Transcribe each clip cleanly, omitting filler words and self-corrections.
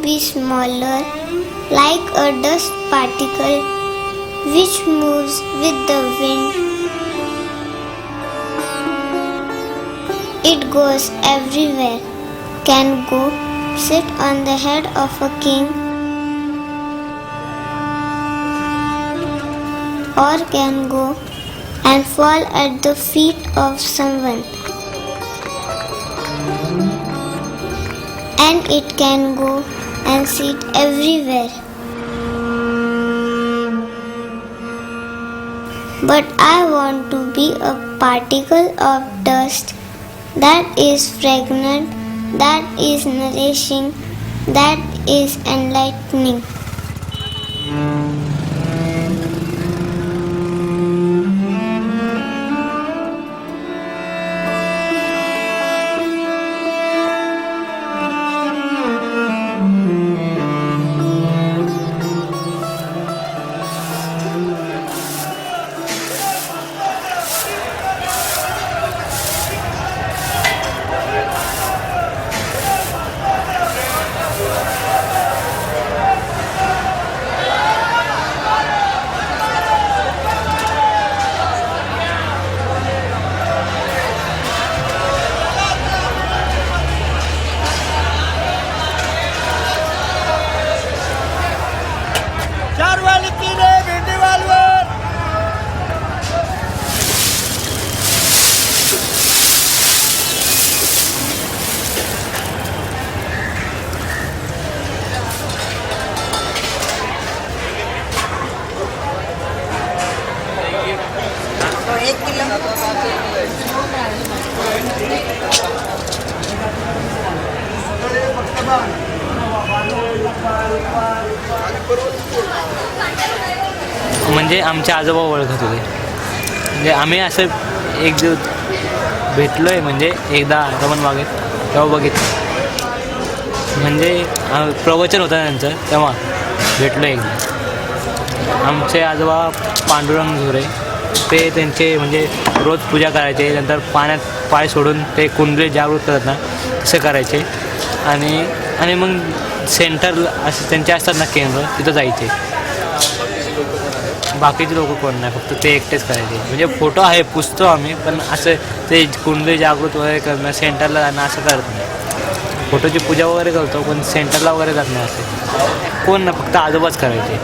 be smaller, like a dust particle which moves with the wind. It goes everywhere, can go sit on the head of a king, or can go and fall at the feet of someone. And it can go and sit everywhere. But I want to be a particle of dust that is fragrant, that is nourishing, that is enlightening. म्हणजे आमचे आजोबा ओळखत होते. म्हणजे आम्ही असं एक दिवस भेटलो आहे, म्हणजे एकदा रमण मागे तेव्हा बघितलं. म्हणजे प्रवचन होतं त्यांचं, तेव्हा भेटलो एकदा. आमचे आजोबा पांडुरंग झुरे, ते त्यांचे म्हणजे रोज पूजा करायचे, नंतर पाण्यात पाय सोडून ते कुंडली जागृत करत ना तसं करायचे. आणि मग सेंटर असे त्यांचे असतात ना केंद्र, तिथं जायचे. बाकीचे लोक कोण नाही, फक्त ते एकटेच करायचे. म्हणजे फोटो आहे, पुसतो आम्ही, पण असं ते कुंडली जागृत वगैरे करणं, सेंटरला जाणं असं करत नाही. फोटोची पूजा वगैरे करतो, पण सेंटरला वगैरे जात नाही असे कोण ना, फक्त आजोबाच करायचे.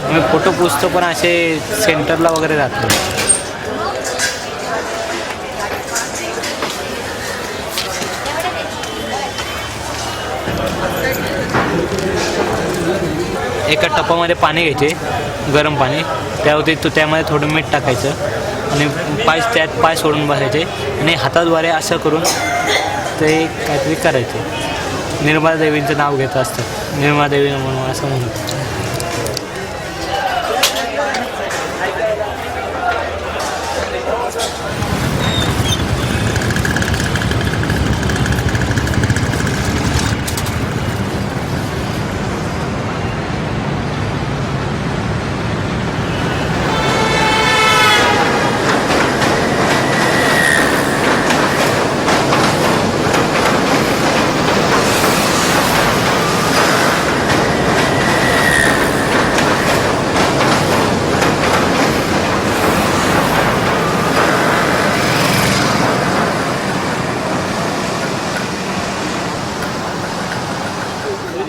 आम्ही फोटो पुसतो, पण असे सेंटरला वगैरे जात नाही. एका टपामध्ये पाणी घ्यायचे, गरम पाणी, त्यावरती त्यामध्ये थोडं मीठ टाकायचं आणि पाय सोडून बसायचे आणि हाताद्वारे असं करून ते काहीतरी करायचे. निर्मला देवींचं नाव घेत असतात, निर्मला देवी म्हणून असं म्हणतात.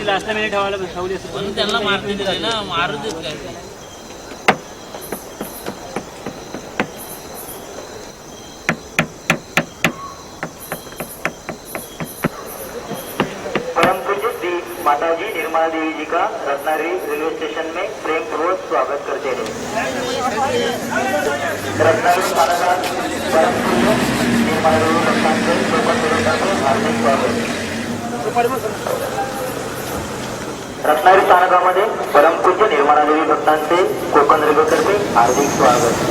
लास्टला मी ठेवली असं त्यांना मारते ना, मारू देत काय. परम पूज्य श्री माताजी निर्मला देवी जी का रत्नागिरी रेलवे स्टेशन में प्रेम पूर्वक स्वागत करते हैं. रत्नागिरी स्थानकात परम पूज्य निर्मला देवी भक्तांचे कोकण हार्दिक स्वागत. रत्नागिरी स्थानकामध्ये परमपूज्य निर्मला देवी भक्तांचे कोकण रेल्वेतर्फे हार्दिक स्वागत.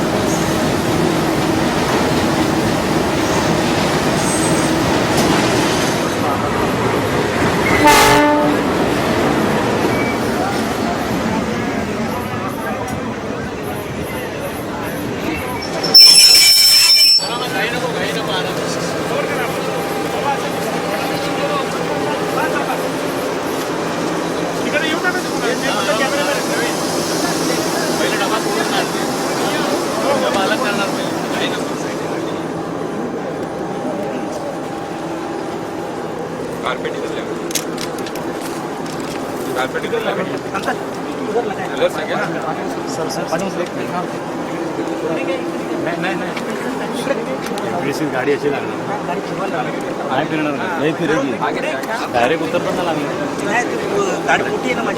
गाडी अशी लागणार फिरणार नाही फिरेगी डायरेक्ट उतरताना लागणार गाडी मोठी आहे ना माझी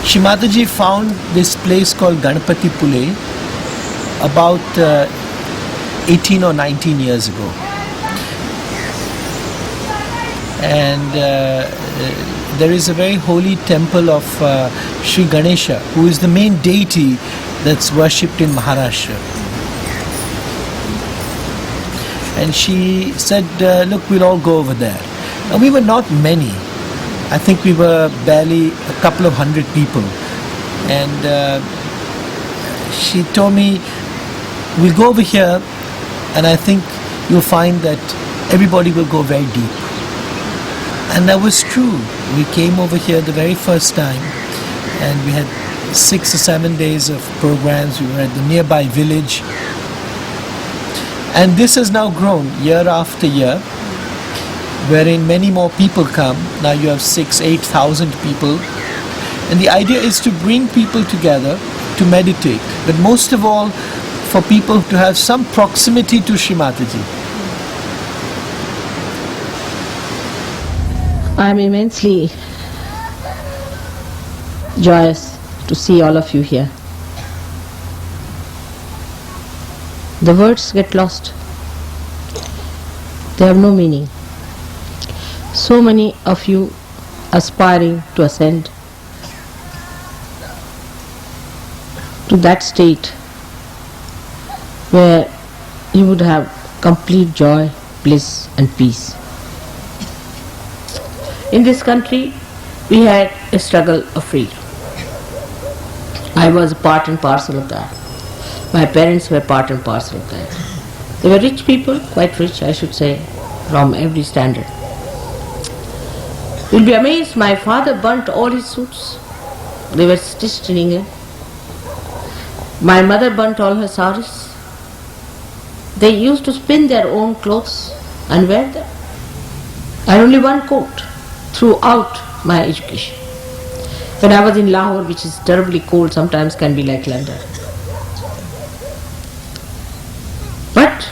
Shrimataji found this place called Ganpati Pule about 18 or 19 years ago. And there is a very holy temple of Sri Ganesha, who is the main deity that's worshipped in Maharashtra. And she said, look, we'll all go over there. Now we were not many. I think we were barely a couple of hundred people. And she told me, we'll go over here, and I think you'll find that everybody will go very deep. And that was true. We came over here the very first time, and we had 6 or 7 days of programs. We were at the nearby village. And this has now grown year after year, wherein many more people come. Now you have 8,000 people. And the idea is to bring people together to meditate, but most of all for people to have some proximity to Shrimataji. I am immensely joyous to see all of you here. The words get lost. They have no meaning. So many of you aspiring to ascend to that state where you would have complete joy, bliss and peace. In this country, we had a struggle of freedom. I was part and parcel of that. My parents were part and parcel of that. They were rich people, quite rich I should say, from every standard. You'll be amazed, my father burnt all his suits. They were stitched in England. My mother burnt all her saris. They used to spin their own clothes and wear them. I had only one coat throughout my education. When I was in Lahore, which is terribly cold, sometimes can be like London. But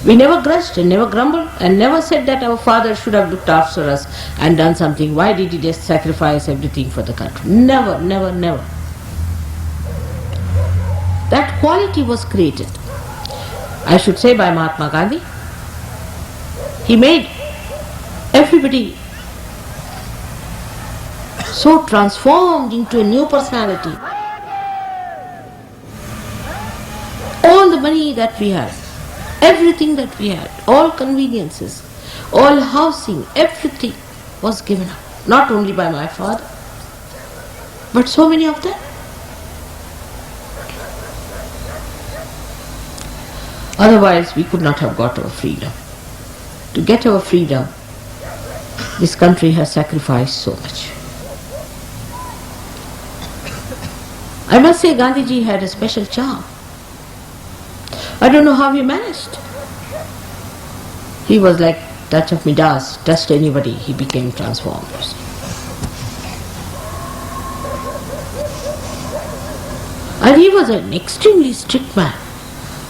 we never grudged and never grumbled and never said that our father should have looked after us and done something. Why did he just sacrifice everything for the country? Never, never, never. That quality was created, I should say, by Mahatma Gandhi, He made everybody so transformed into a new personality. All the money that we had, everything that we had, all conveniences, all housing, everything was given up. Not only by my father, but so many of them. Otherwise, we could not have got our freedom. To get our freedom, this country has sacrificed so much. I must say Gandhiji had a special charm. I don't know how he managed. He was like touch of Midas, touched anybody, he became transformed. And he was an extremely strict man,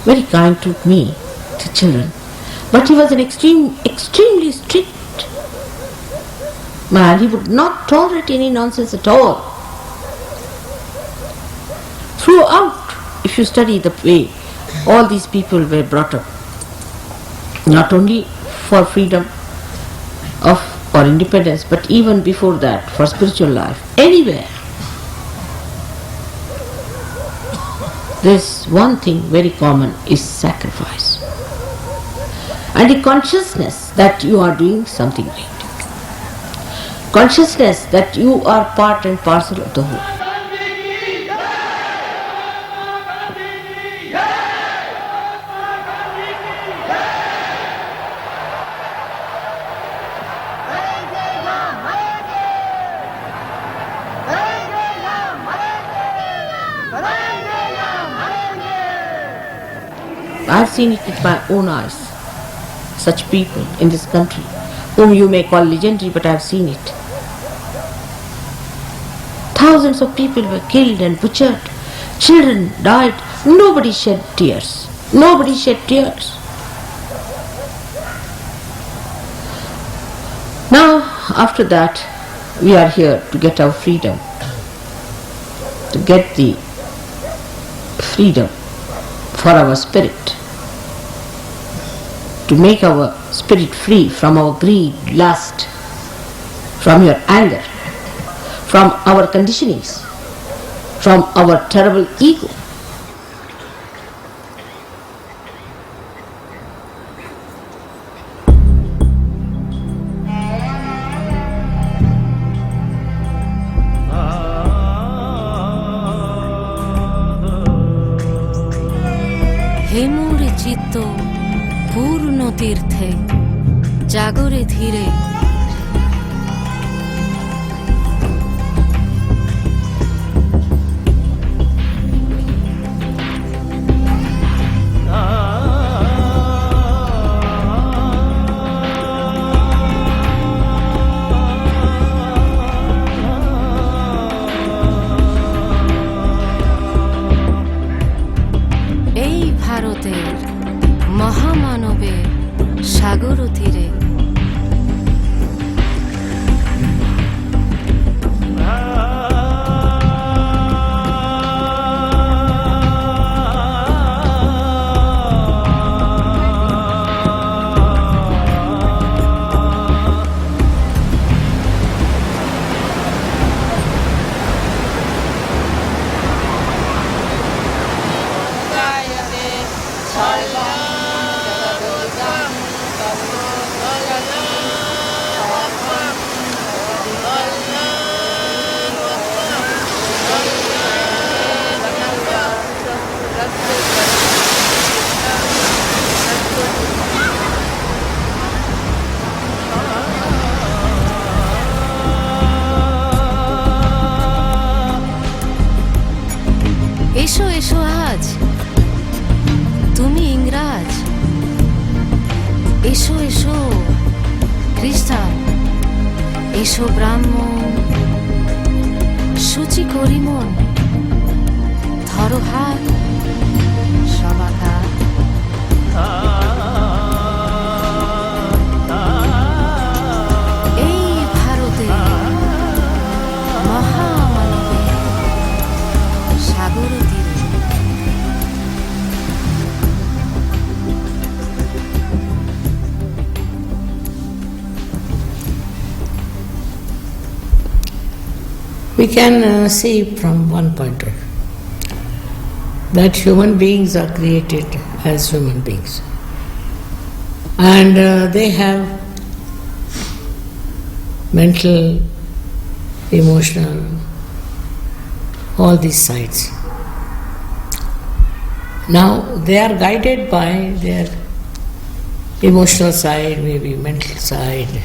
very kind to me, to children. But he was an extremely strict man. He would not tolerate any nonsense at all. Throughout, if you study the way all these people were brought up, not only for freedom or independence, but even before that, for spiritual life, anywhere, there's one thing very common, is sacrifice. And the consciousness that you are doing something great. Consciousness that you are part and parcel of the whole. I've seen it with my own eyes. Such people in this country, whom you may call legendary, but I've seen it. Thousands of people were killed and butchered. Children died. Nobody shed tears. Nobody shed tears. Now, after that, we are here to get our freedom. To get the freedom for our spirit. To make our spirit free from our greed, lust, from your anger, from our conditionings, from our terrible ego. হেমুর চিত্ত পূর্ণ তীর্থে জাগরে ধীরে এই ভারতের মহামানবের সাগর তীরে এসো এসো আজ তুমি ইংরাজ এসো এসো খ্রিস্টান এসো ব্রাহ্মণ সূচি করি মন ধরো হাত সবাকার এই ভারতে মহামানবের সাগর তীরে We can see from one point of view that human beings are created as human beings, and they have mental, emotional, all these sides. Now they are guided by their emotional side, maybe mental side,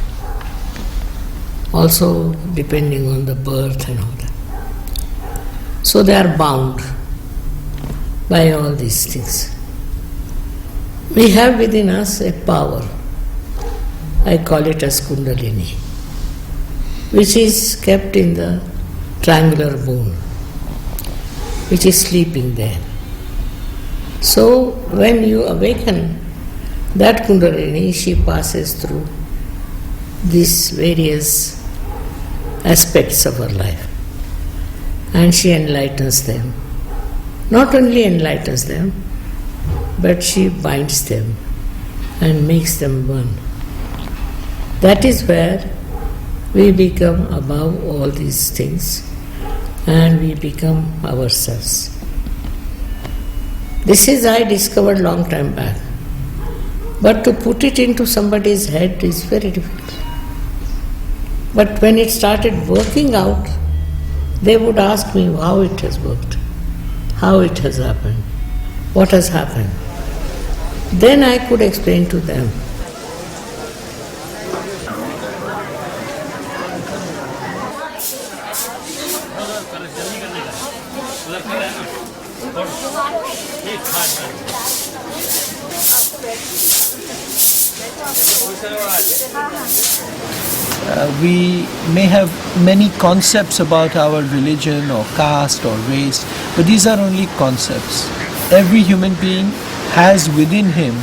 also depending on the birth and all that. So they are bound by all these things. We have within us a power, I call it as Kundalini, which is kept in the triangular bone, which is sleeping there. So when you awaken that Kundalini, she passes through these various aspects of her life and she enlightens them. Not only enlightens them, but she binds them and makes them one. That is where we become above all these things and we become ourselves. This is I discovered long time back. But to put it into somebody's head is very difficult. But when it started working out, they would ask me how it has worked, how it has happened, what has happened. Then I could explain to them. We may have many concepts about our religion or caste or race, but these are only concepts. Every human being has within him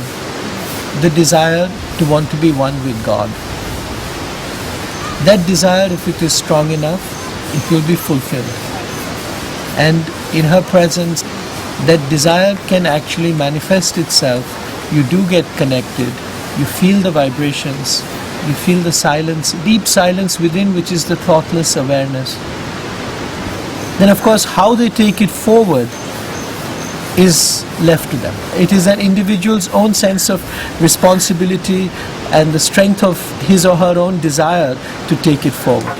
the desire to want to be one with God. That desire, if it is strong enough, it will be fulfilled. And in her presence, that desire can actually manifest itself. You do get connected, you feel the vibrations, you feel the silence, deep silence within, which is the thoughtless awareness. Then of course how they take it forward is left to them. It is an individual's own sense of responsibility and the strength of his or her own desire to take it forward.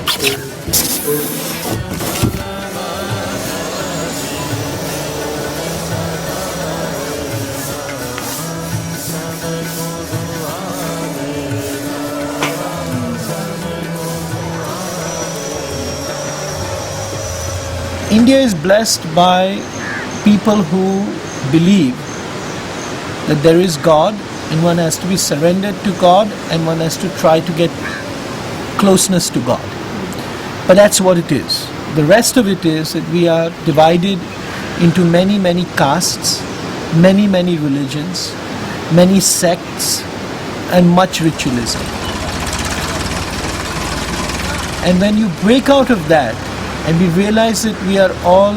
India is blessed by people who believe that there is God and one has to be surrendered to God and one has to try to get closeness to God. But that's what it is. The rest of it is that we are divided into many, many castes, many, many religions, many sects, and much ritualism. And when you break out of that, and we realize that we are all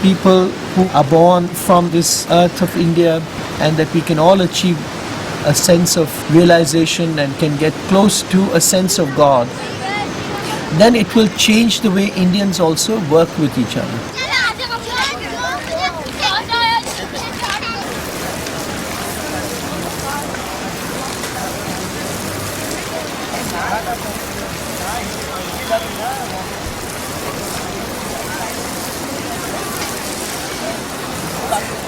people who are born from this earth of India and that we can all achieve a sense of realization and can get close to a sense of God, then it will change the way Indians also work with each other.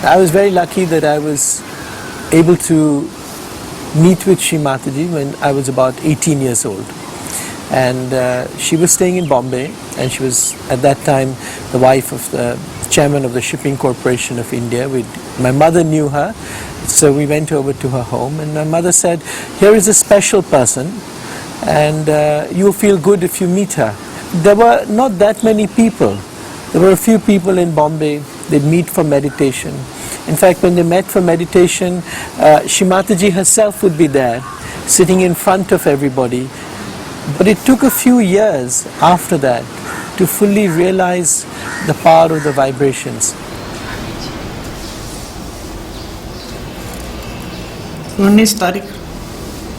I was very lucky that I was able to meet with Shri Mataji when I was about 18 years old. And she was staying in Bombay, and she was at that time the wife of the chairman of the Shipping Corporation of India. My mother knew her, so we went over to her home, and my mother said, "Here is a special person, and you'll feel good if you meet her." There were not that many people. There were a few people in Bombay. They'd meet for meditation. In fact, when they met for meditation, Shri Mataji herself would be there, sitting in front of everybody. But it took a few years after that to fully realize the power of the vibrations. 19 तारीख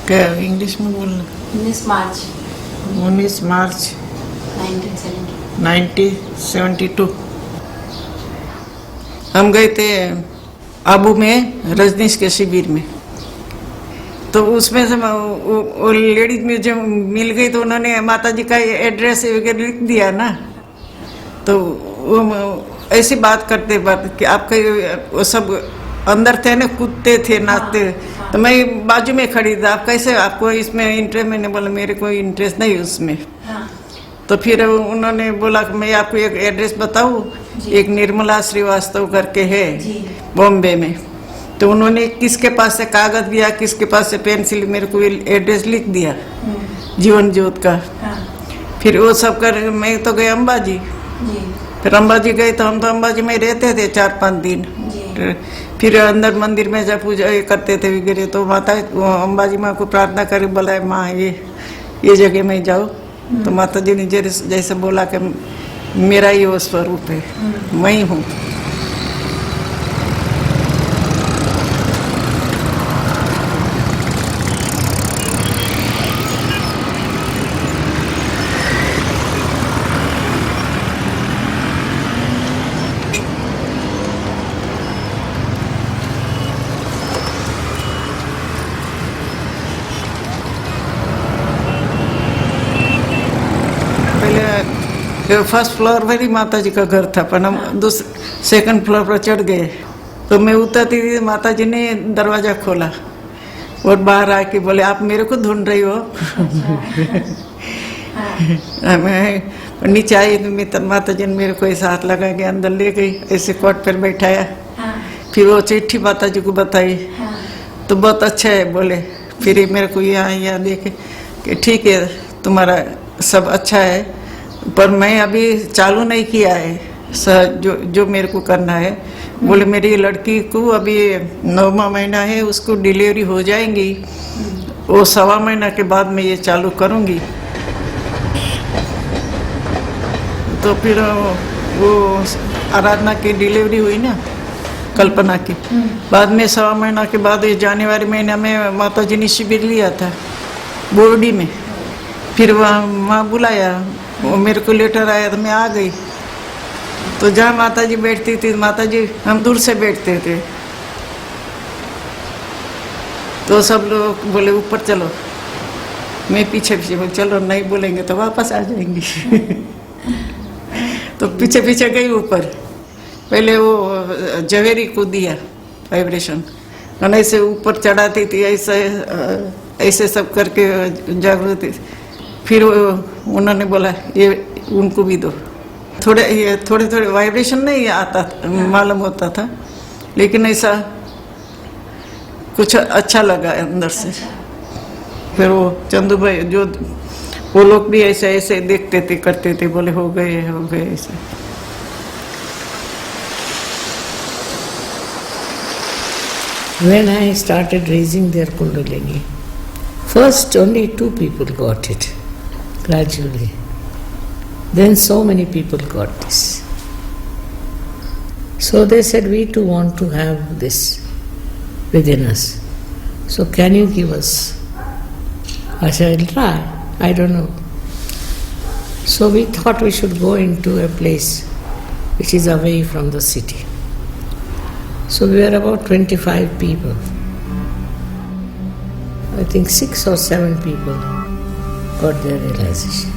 क्या English में बोलना 19 मार्च 19 मार्च 1970 1972 हम गए थे आबू में रजनीश के शिविर में। तो उसमें से वो लेडीज में जो मिल गई तो उन्होंने माता जी का एड्रेस वगैरह लिख दिया ना। तो वो ऐसी बात करते बात कि आपका वो सब अंदर थे ना, कूदते थे, नाचते। तो मैं बाजू में खड़ी था, आप कैसे, आपको इसमें इंटरेस्ट? मैंने बोला मेरे कोई इंटरेस्ट नहीं उसमें। तो फिर उन्होंने बोला कि मैं आपको एक एड्रेस बताऊं, एक निर्मला श्रीवास्तव करके है बॉम्बे में। तो उन्होंने किसके पास से कागज दिया, किसके पास से पेंसिल, मेरे को एड्रेस लिख दिया जीवन ज्योत का। फिर वो सब कर मैं तो गए अंबाजी। फिर अंबाजी गए तो हम तो अंबाजी में रहते थे 4-5 दिन। फिर अंदर मंदिर में जब पूजा करते थे वगैरह, तो माता अंबाजी माँ को प्रार्थना कर बोला माँ ये जगह में जाओ। तो माता जी ने जैसे बोला कि मेरा ही वो स्वरूप है, मैं ही हूँ। फर्स्ट फ्लोर पर ही माता जी का घर था, पर हम सेकंड फ्लोर पर चढ़ गए। तो मैं उतरती थी, माता जी ने दरवाजा खोला और बाहर आके बोले आप मेरे को ढूंढ रही हो? मैं नीचे आई तो माता जी ने मेरे को ऐसा हाथ लगा के अंदर ले गई, ऐसे कोट पर बैठाया। फिर वो चिट्ठी माता जी को बताई तो बहुत अच्छा है बोले। फिर मेरे को यहाँ देखे कि ठीक है तुम्हारा सब अच्छा है, पर मैं अभी चालू नहीं किया है जो मेरे को करना है। बोले मेरी लड़की को अभी 9वां महीना है, उसको डिलीवरी हो जाएंगी, वो 1.25 महीना के बाद मैं ये चालू करूँगी। तो फिर वो आराधना की डिलीवरी हुई ना, कल्पना की। बाद में 1.25 महीना के बाद ये जनवरी महीना में माता जी ने शिविर लिया था बोर्डी में। फिर वहाँ बुलाया, वो मेरे को लेटर आया तो मैं आ गई। तो जहाँ माता जी बैठती थी, माता जी हम दूर से बैठते थे, तो सब लोग बोले ऊपर चलो, मैं पीछे पीछे बोले चलो, नहीं बोलेंगे तो वापस आ जाएंगी। तो पीछे पीछे गई ऊपर। पहले वो जवेरी को दिया वाइब्रेशन, ऐसे ऊपर चढ़ाती थी, ऐसे सब करके जागृति। फिर उन्होंने बोला ये उनको भी दो। थोड़े वाइब्रेशन नहीं आता मालूम होता था, लेकिन ऐसा कुछ अच्छा लगा अंदर से। फिर वो चंदू भाई जो वो लोग भी ऐसे ऐसे देखते थे, करते थे, बोले हो गए ऐसे। When I started raising their Kundalini, first only 2 people got it. Gradually. Then so many people got this. So they said, we too want to have this within us. So can you give us? I said, I'll try. I don't know. So we thought we should go into a place which is away from the city. So we were about 25 people. I think 6 or 7 people got their realization.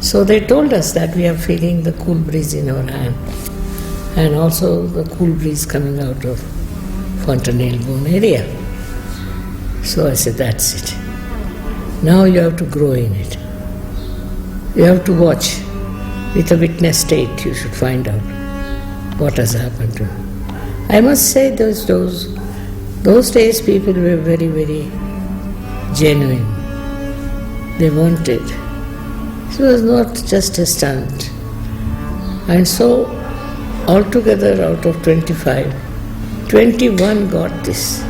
So they told us that we are feeling the cool breeze in our hand and also the cool breeze coming out of Fontanelle bone area. So I said, that's it. Now you have to grow in it. You have to watch. With a witness state, you should find out what has happened to you. I must say those days people were very, very genuine. They wanted. It was not just a stunt. And so, altogether out of 25, 21 got this.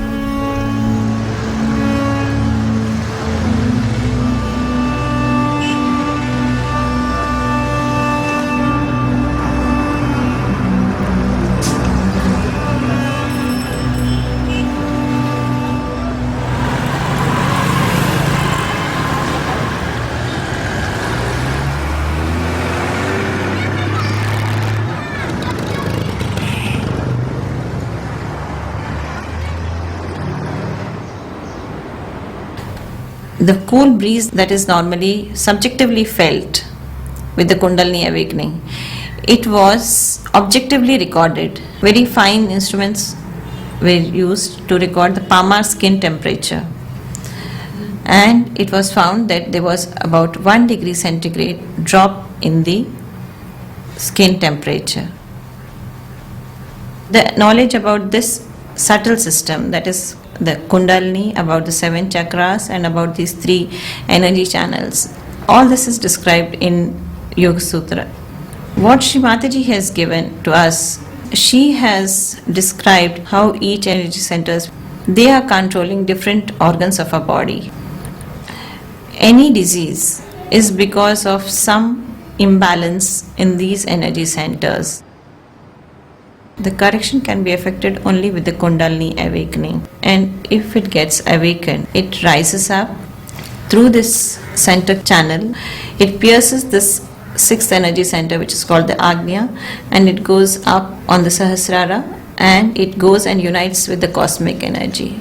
the cool breeze that is normally subjectively felt with the Kundalini awakening, it was objectively recorded. Very fine instruments were used to record the palmar skin temperature, and it was found that there was about 1 degree centigrade drop in the skin temperature. The knowledge about this subtle system, that is the Kundalini, about the 7 chakras and about these 3 energy channels, all this is described in Yoga Sutra. What Shri Mataji has given to us, she has described how each energy centers, they are controlling different organs of our body. Any disease is because of some imbalance in these energy centers. The correction can be effected only with the Kundalini awakening, and if it gets awakened, it rises up through this center channel, it pierces this 6th energy center, which is called the Agnya, and it goes up on the Sahasrara, and it goes and unites with the cosmic energy.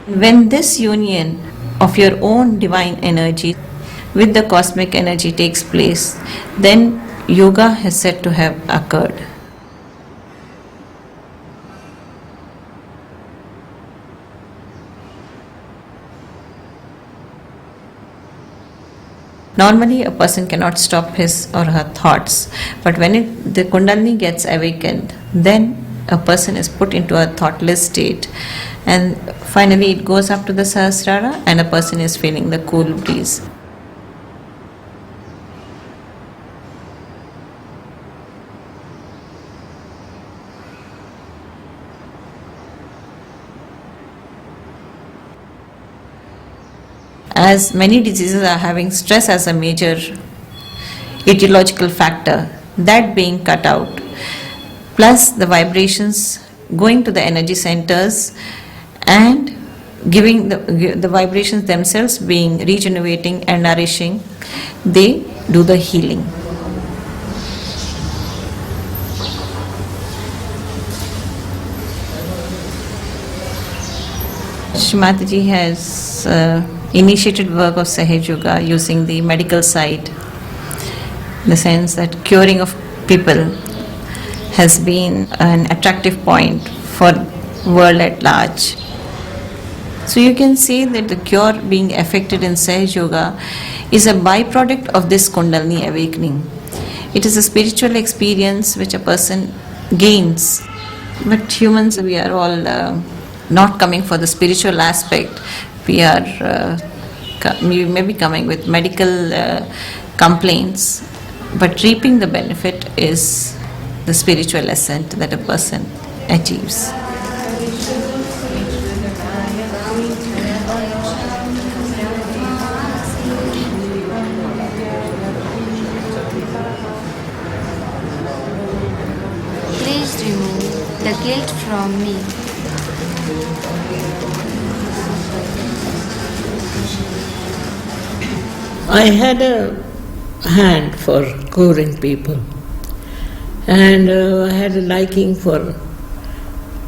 When this union of your own divine energy with the cosmic energy takes place, then yoga is said to have occurred. Normally a person cannot stop his or her thoughts, but when the Kundalini gets awakened, then a person is put into a thoughtless state, and finally it goes up to the Sahasrara and a person is feeling the cool breeze. As many diseases are having stress as a major etiological factor, that being cut out, plus the vibrations going to the energy centers and giving the vibrations themselves being regenerating and nourishing, they do the healing. Shri Mataji has initiated work of Sahaj Yoga using the medical side, in the sense that curing of people has been an attractive point for world at large. So you can say that the cure being effected in Sahaj Yoga is a byproduct of this Kundalini awakening. It is a spiritual experience which a person gains. But humans, we are all not coming for the spiritual aspect. We may be coming with medical complaints, but reaping the benefit is the spiritual ascent that a person achieves. Please remove the guilt from me. I had a hand for curing people, and I had a liking for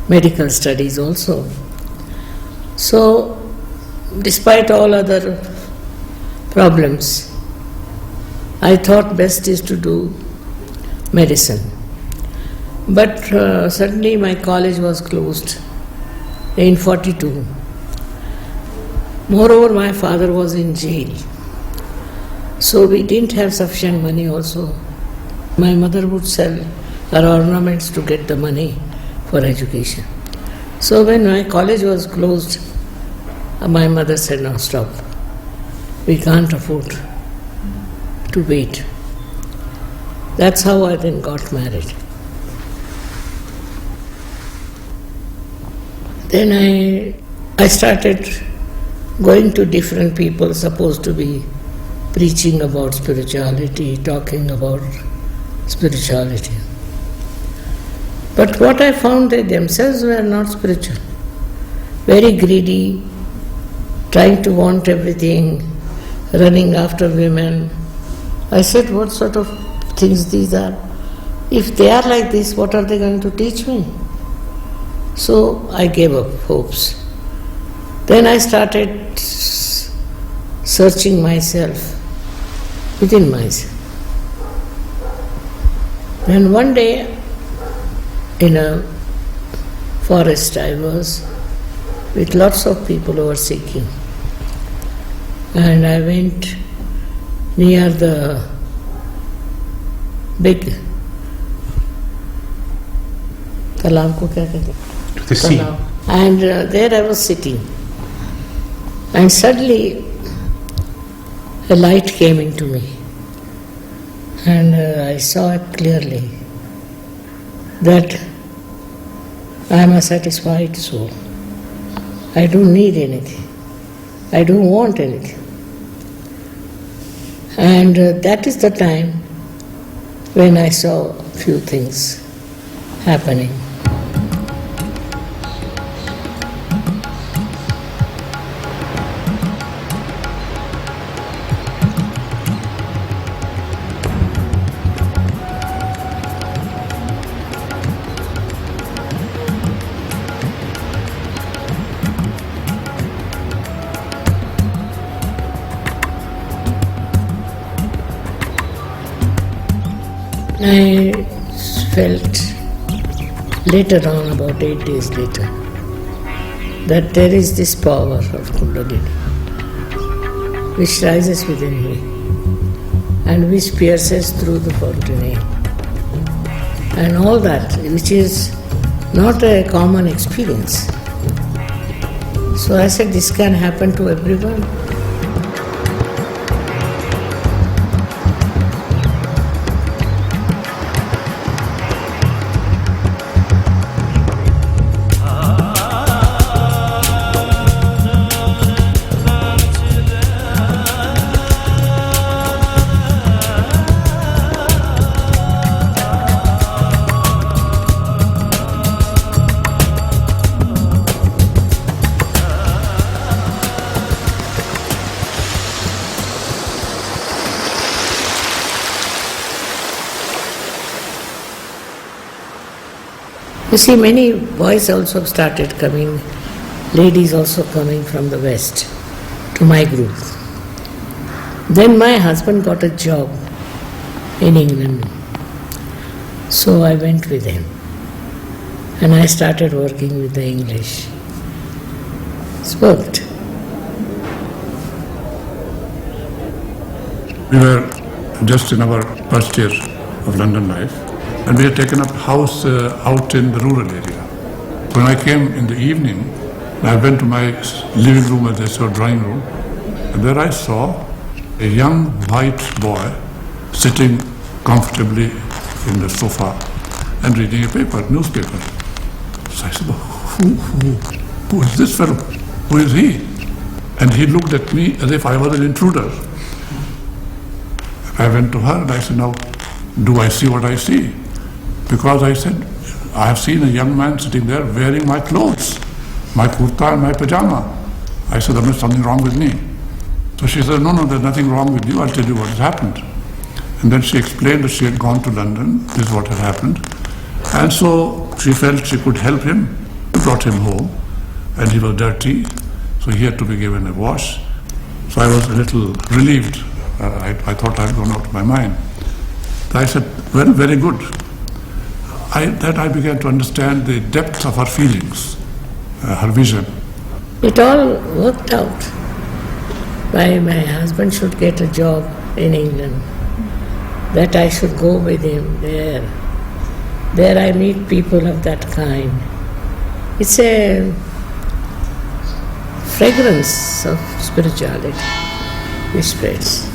medical studies also. So, despite all other problems, I thought best is to do medicine. But suddenly my college was closed in 42. Moreover, my father was in jail. So we didn't have sufficient money also. My mother would sell her ornaments to get the money for education. So when my college was closed, my mother said, "No, stop. We can't afford to wait." That's how I then got married. Then I started going to different people supposed to be preaching about spirituality, talking about spirituality. But what I found, they themselves were not spiritual. Very greedy, trying to want everything, running after women. I said, what sort of things these are? If they are like this, what are they going to teach me? So I gave up hopes. Then I started searching myself, within myself. And one day, in a forest I was, with lots of people who were seeking. And I went near the big talam ko kya kehte hain? The sea. And there I was sitting. And suddenly a light came into me. And I saw clearly that I am a satisfied soul. I don't need anything. I don't want anything. And that is the time when I saw a few things happening. I felt later on, about 8 days later, that there is this power of Kundalini which rises within me and which pierces through the fontanelle. And all that, which is not a common experience. So I said, this can happen to everyone. You see, many boys also started coming, ladies also coming from the West to my group. Then my husband got a job in England. So I went with him. And I started working with the English. It's worked. We were just in our first year of London life, and we had taken up a house out in the rural area. When I came in the evening, I went to my living room, as they saw, drawing room, and there I saw a young white boy sitting comfortably in the sofa and reading a paper, newspaper. So I said, who is this fellow? Who is he? And he looked at me as if I was an intruder. I went to her and I said, now, do I see what I see? Because I said, I have seen a young man sitting there wearing my clothes, my kurta and my pajama. I said, there is something wrong with me. So she said, no, there's nothing wrong with you. I'll tell you what has happened. And then she explained that she had gone to London. This is what had happened. And so she felt she could help him. We brought him home and he was dirty. So he had to be given a wash. So I was a little relieved. I thought I had gone out of my mind. I said, well, very good. Then I began to understand the depth of her feelings, her vision. It all worked out. My husband should get a job in England, that I should go with him there. There I meet people of that kind. It's a fragrance of spirituality which spreads.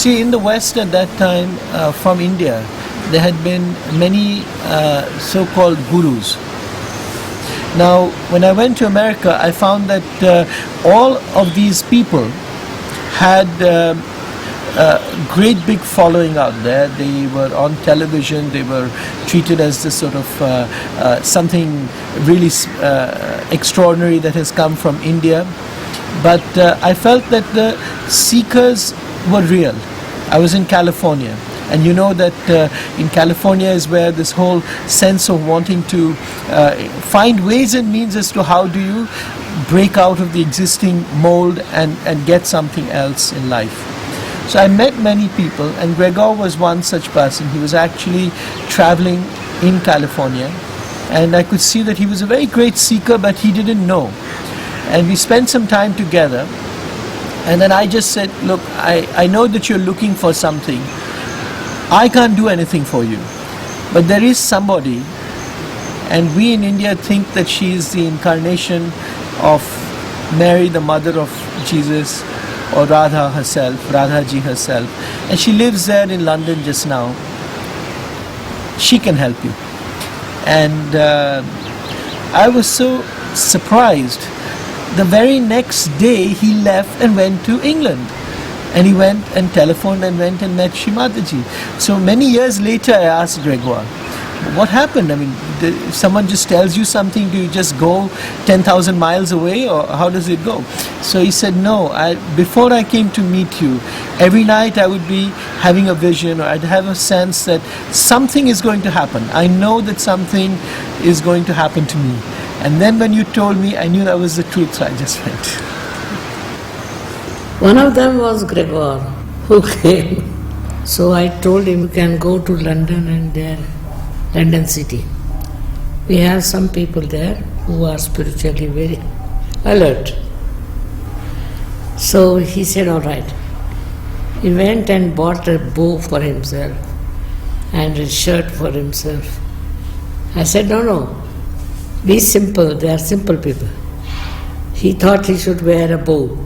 See, in the West at that time, from India, there had been many so-called gurus. Now, when I went to America, I found that all of these people had a great big following out there. They were on television. They were treated as this sort of something really extraordinary that has come from India. But I felt that the seekers were real. I was in California, and you know that in California is where this whole sense of wanting to find ways and means as to how do you break out of the existing mold and get something else in life. So I met many people, and Gregor was one such person. He was actually traveling in California, and I could see that he was a very great seeker, but he didn't know. And we spent some time together, and then I just said, look, I know that you're looking for something. I can't do anything for you, but there is somebody, and we in India think that she is the incarnation of Mary, the mother of Jesus, or Radha herself, Radhaji herself, and she lives there in London just now. She can help you. And I was so surprised. The very next day he left and went to England, and he went and telephoned and went and met Shri Mataji. So many years later I asked Gregor, what happened? I mean, if someone just tells you something, do you just go 10,000 miles away, or how does it go? So he said, no, before I came to meet you, every night I would be having a vision, or I'd have a sense that something is going to happen. I know that something is going to happen to me. And then when you told me, I knew that was the truth, so I just went. One of them was Gregor, who came. So I told him, you can go to London and there, London city. We have some people there who are spiritually very alert. So he said, all right. He went and bought a bow for himself and a shirt for himself. I said, no, be simple, they are simple people. He thought he should wear a bow.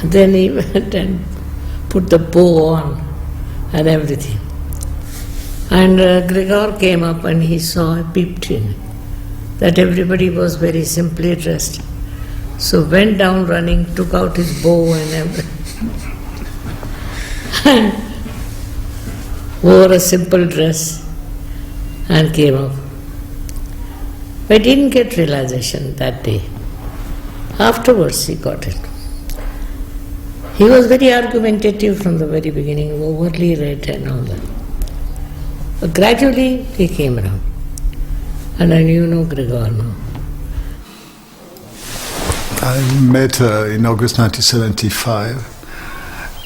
And then he went and put the bow on and everything. And Gregor came up and he saw, peeped in, that everybody was very simply dressed. So went down running, took out his bow and everything, and wore a simple dress and came up. But didn't get realization that day. Afterwards he got it. He was very argumentative from the very beginning, overly read and all that. But gradually he came around. And I knew Gregor now. I met her in August 1975,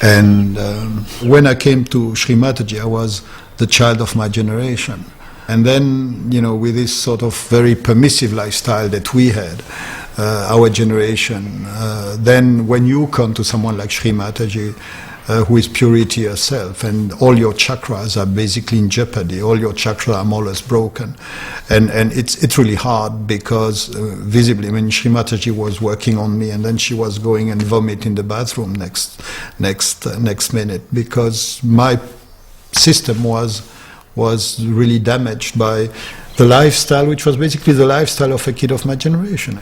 and when I came to Shri Mataji, I was the child of my generation. And then, with this sort of very permissive lifestyle that we had, our generation, then when you come to someone like Shri Mataji, who is purity herself, and all your chakras are basically in jeopardy, all your chakras are more or less broken. And it's really hard because visibly, Shri Mataji was working on me, and then she was going and vomit in the bathroom next minute, because my system was really damaged by the lifestyle, which was basically the lifestyle of a kid of my generation.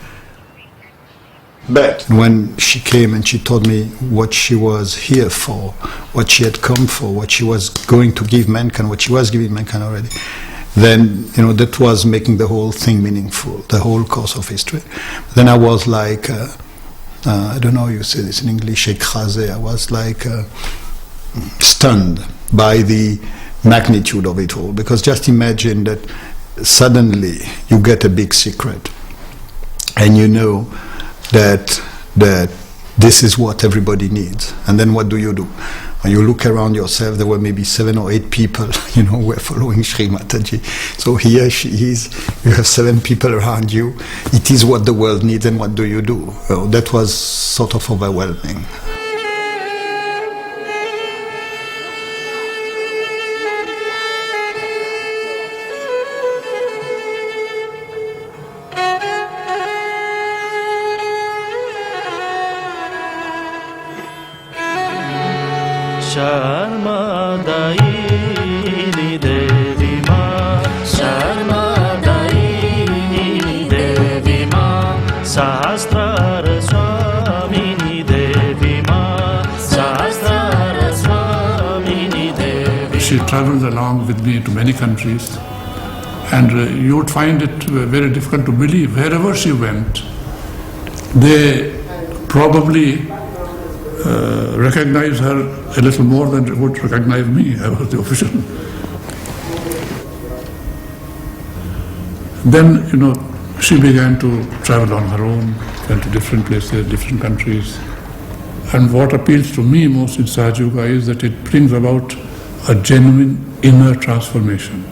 But when she came and she told me what she was here for, what she had come for, what she was going to give mankind, what she was giving mankind already, then, that was making the whole thing meaningful, the whole course of history. Then I was like, I don't know how you say this in English, écrasé. I was like stunned by the magnitude of it all. Because just imagine that suddenly you get a big secret, and you know that this is what everybody needs. And then what do? When you look around yourself, there were maybe 7 or 8 people, who were following Shri Mataji. So here she is, you have 7 people around you. It is what the world needs, and what do? That was sort of overwhelming. शर्मादायिनी देवी माँ शर्मादायिनी देवी माँ सहस्रार स्वामिनी देवी माँ सहस्रार स्वामिनी देवी. She traveled along with me to many countries, and you would find it very difficult to believe wherever she went. They probably recognize her a little more than they would recognize me. I was the official. Then, she began to travel on her own, went to different places, different countries. And what appeals to me most in Sahaja Yoga is that it brings about a genuine inner transformation.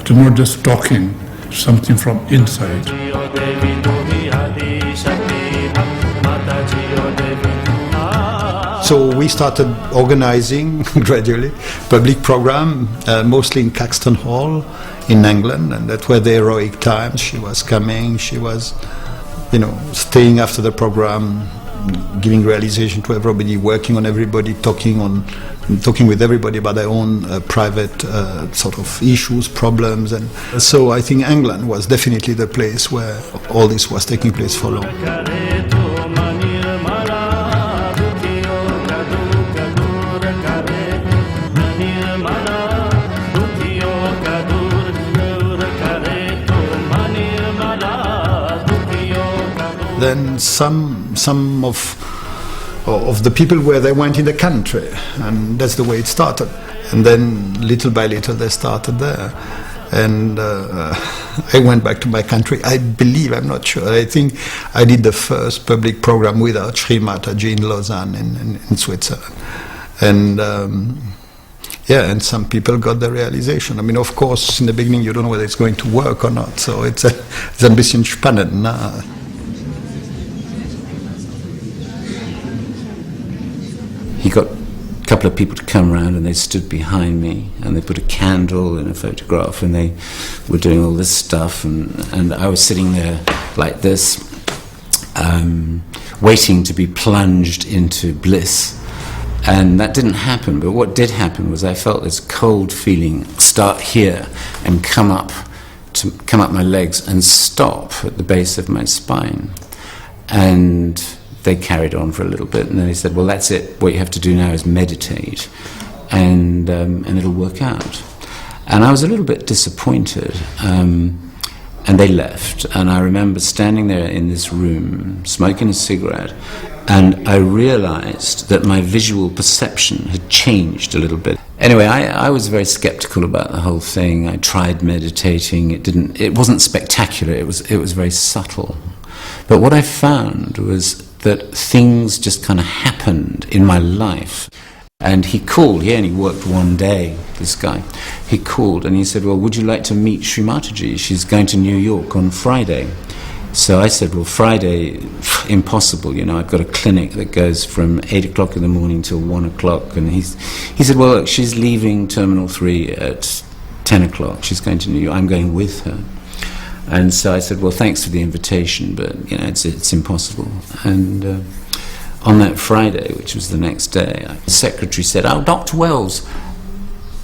It is not just talking, it's something from inside. So we started organizing gradually public program, mostly in Caxton Hall in England, and that were the heroic times. She was coming, she was, staying after the program, giving realization to everybody, working on everybody, talking with everybody about their own private sort of issues, problems, and so I think England was definitely the place where all this was taking place for long. Then some of the people were they went in the country, and that's the way it started. And then little by little they started there, and I went back to my country. I believe, I'm not sure, I think I did the first public program without Sri Mataji in Lausanne in Switzerland, and and some people got the realization. I mean, of course, in the beginning you don't know whether it's going to work or not, so it's ein bisschen spannend. He got a couple of people to come around, and they stood behind me, and they put a candle in a photograph, and they were doing all this stuff, and I was sitting there like this, waiting to be plunged into bliss. And that didn't happen, but what did happen was I felt this cold feeling start here and come up my legs and stop at the base of my spine. And they carried on for a little bit, and then they said, well, that's it. What you have to do now is meditate, and it'll work out. And I was a little bit disappointed, and they left. And I remember standing there in this room, smoking a cigarette, and I realized that my visual perception had changed a little bit. Anyway, I was very skeptical about the whole thing. I tried meditating. It wasn't spectacular. It was very subtle. But what I found was that things just kind of happened in my life. And he called, he only worked one day, this guy. He called and he said, well, would you like to meet Sri Mataji? She's going to New York on Friday. So I said, well, Friday, impossible, I've got a clinic that goes from 8 o'clock in the morning till 1 o'clock. And he said, well, look, she's leaving Terminal 3 at 10 o'clock. She's going to New York. I'm going with her. And so I said, well, thanks for the invitation, but, it's impossible. And on that Friday, which was the next day, the secretary said, oh, Dr. Wells,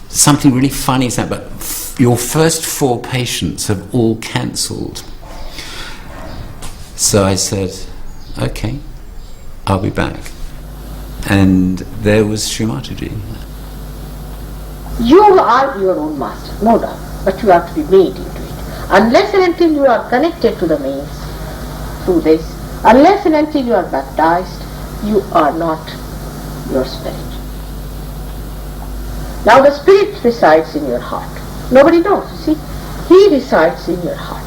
something really funny is happening, but your first 4 patients have all cancelled. So I said, okay, I'll be back. And there was Sri Mataji. You are your own master, no doubt, but you have to be made into it. Unless and until you are connected to the mains through this, unless and until you are baptized, you are not your spirit. Now the spirit resides in your heart. Nobody knows, you see. He resides in your heart.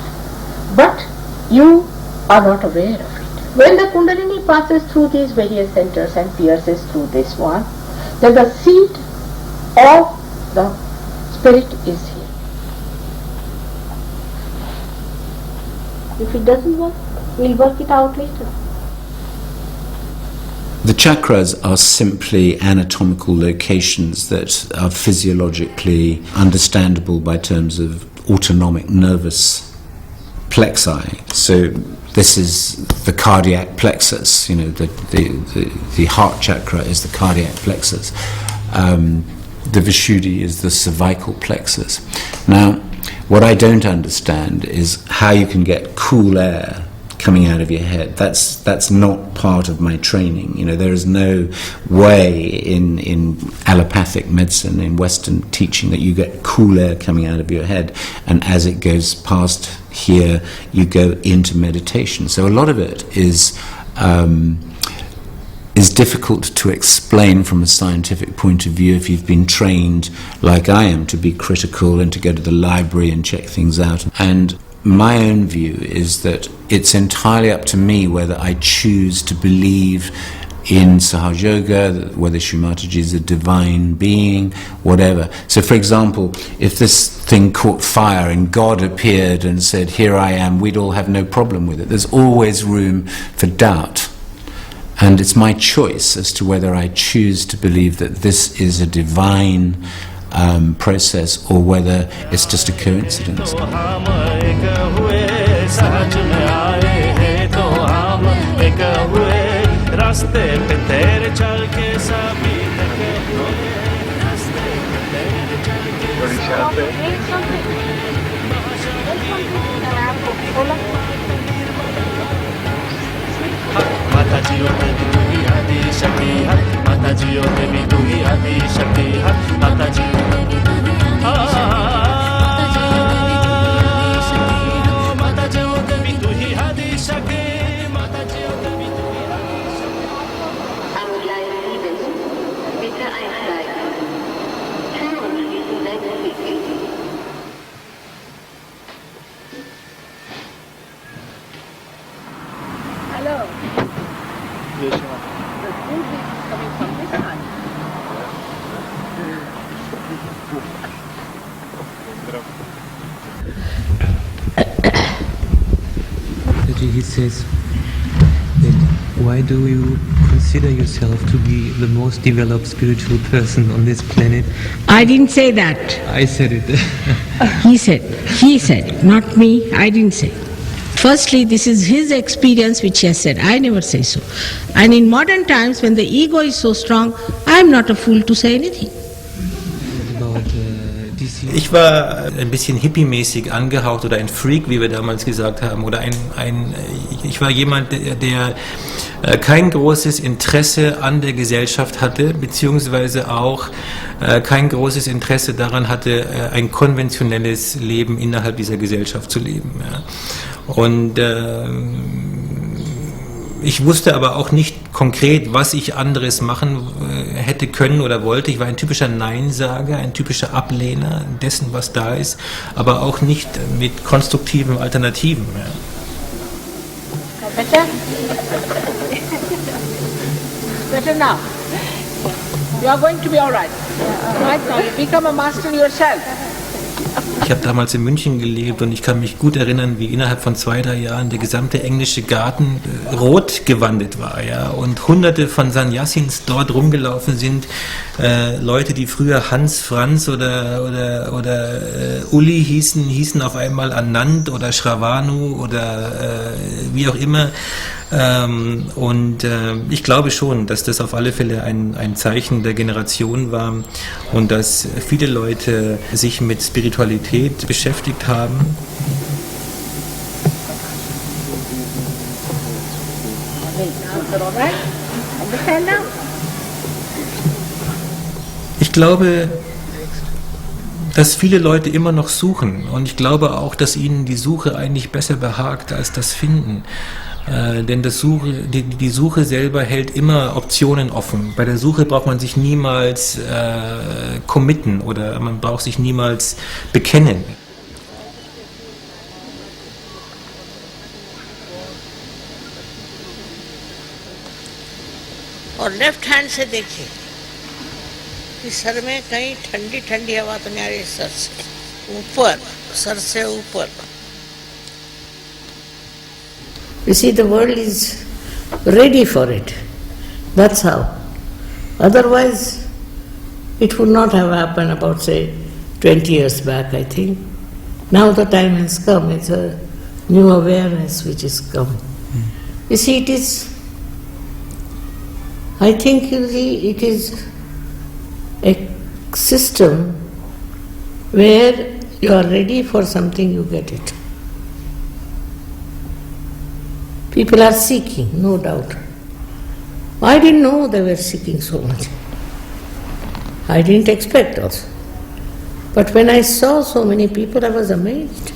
But you are not aware of it. When the Kundalini passes through these various centers and pierces through this one, then the seed of the spirit is here. If it doesn't work, we'll work it out later. The chakras are simply anatomical locations that are physiologically understandable by terms of autonomic nervous plexi. So this is the cardiac plexus, the heart chakra is the cardiac plexus. the Vishuddhi is the cervical plexus. Now, what I don't understand is how you can get cool air coming out of your head. That's not part of my training. You know, there is no way in allopathic medicine, in Western teaching, that you get cool air coming out of your head, and as it goes past here, you go into meditation. So a lot of it is difficult to explain from a scientific point of view if you've been trained, like I am, to be critical and to go to the library and check things out. And my own view is that it's entirely up to me whether I choose to believe in Sahaj Yoga, whether Shri Mataji is a divine being, whatever. So, for example, if this thing caught fire and God appeared and said, "Here I am," we'd all have no problem with it. There's always room for doubt. And it's my choice as to whether I choose to believe that this is a divine process or whether it's just a coincidence. Matajiyo devi tu hi Adi Shakti hai, Matajiyo devi tu hi Adi Shakti hai, Matajiyo devi tu hi Adi Shakti, Matajiyo devi tu hi Adi Shakti, Matajiyo devi tu hi Adi Shakti. Angleis 7, bitte einsteigen. Türen schließen gleich. Hello. The food is coming from this side. He says that why do you consider yourself to be the most developed spiritual person on this planet? I didn't say that. I said it. He said, not me, I didn't say. Firstly, this is his experience which he has said. I never say so. And in modern times, when the ego is so strong, I am not a fool to say anything. Ich war ein bisschen hippie-mäßig angehaucht oder ein Freak, wie wir damals gesagt haben, oder ich war jemand, der kein großes Interesse an der Gesellschaft hatte, beziehungsweise auch kein großes Interesse daran hatte, ein konventionelles Leben innerhalb dieser Gesellschaft zu leben. Ja. Und ich wusste aber auch nicht konkret, was ich anderes machen hätte können oder wollte. Ich war ein typischer Neinsager, ein typischer Ablehner dessen, was da ist, aber auch nicht mit konstruktiven Alternativen. Ja. Better? Better now. You are going to be all right. Right now, you become a master yourself. Ich habe damals in München gelebt und ich kann mich gut erinnern, wie innerhalb von 2-3 Jahren der gesamte englische Garten rot gewandet war, ja, und hunderte von Sannyasins dort rumgelaufen sind, Leute, die früher Hans, Franz oder Uli hießen auf einmal Anand oder Shravanu oder wie auch immer. Ich glaube schon, dass das auf alle Fälle ein Zeichen der Generation war und dass viele Leute sich mit Spiritualität beschäftigt haben. Ich glaube, dass viele Leute immer noch suchen und ich glaube auch, dass ihnen die Suche eigentlich besser behagt als das Finden. Denn die Suche selber hält immer Optionen offen. Bei der Suche braucht man sich niemals committen oder man braucht sich niemals bekennen. और left hand से देखिए कि sir में कहीं ठंडी ठंडी हवा तो नहीं आ रही, सर से ऊपर, सर से ऊपर. You see, the world is ready for it. That's how. Otherwise, it would not have happened about, say, 20 years back, I think. Now the time has come. It's a new awareness which has come. You see, it is, I think it is system where you are ready for something, you get it. People are seeking, no doubt. I didn't know they were seeking so much. I didn't expect also. But when I saw so many people, I was amazed.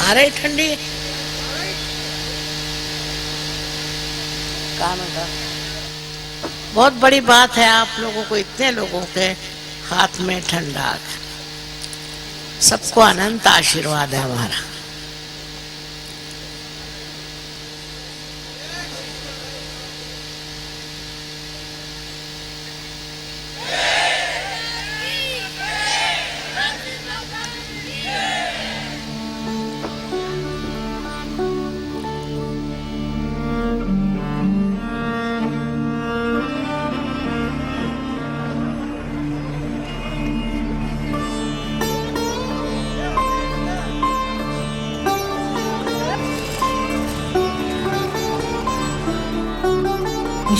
आ रही ठंडी कहाँ मिलता? बहुत बड़ी बात है आप लोगों को, इतने लोगों के हाथ में ठंडा। सबको अनंत आशीर्वाद है हमारा।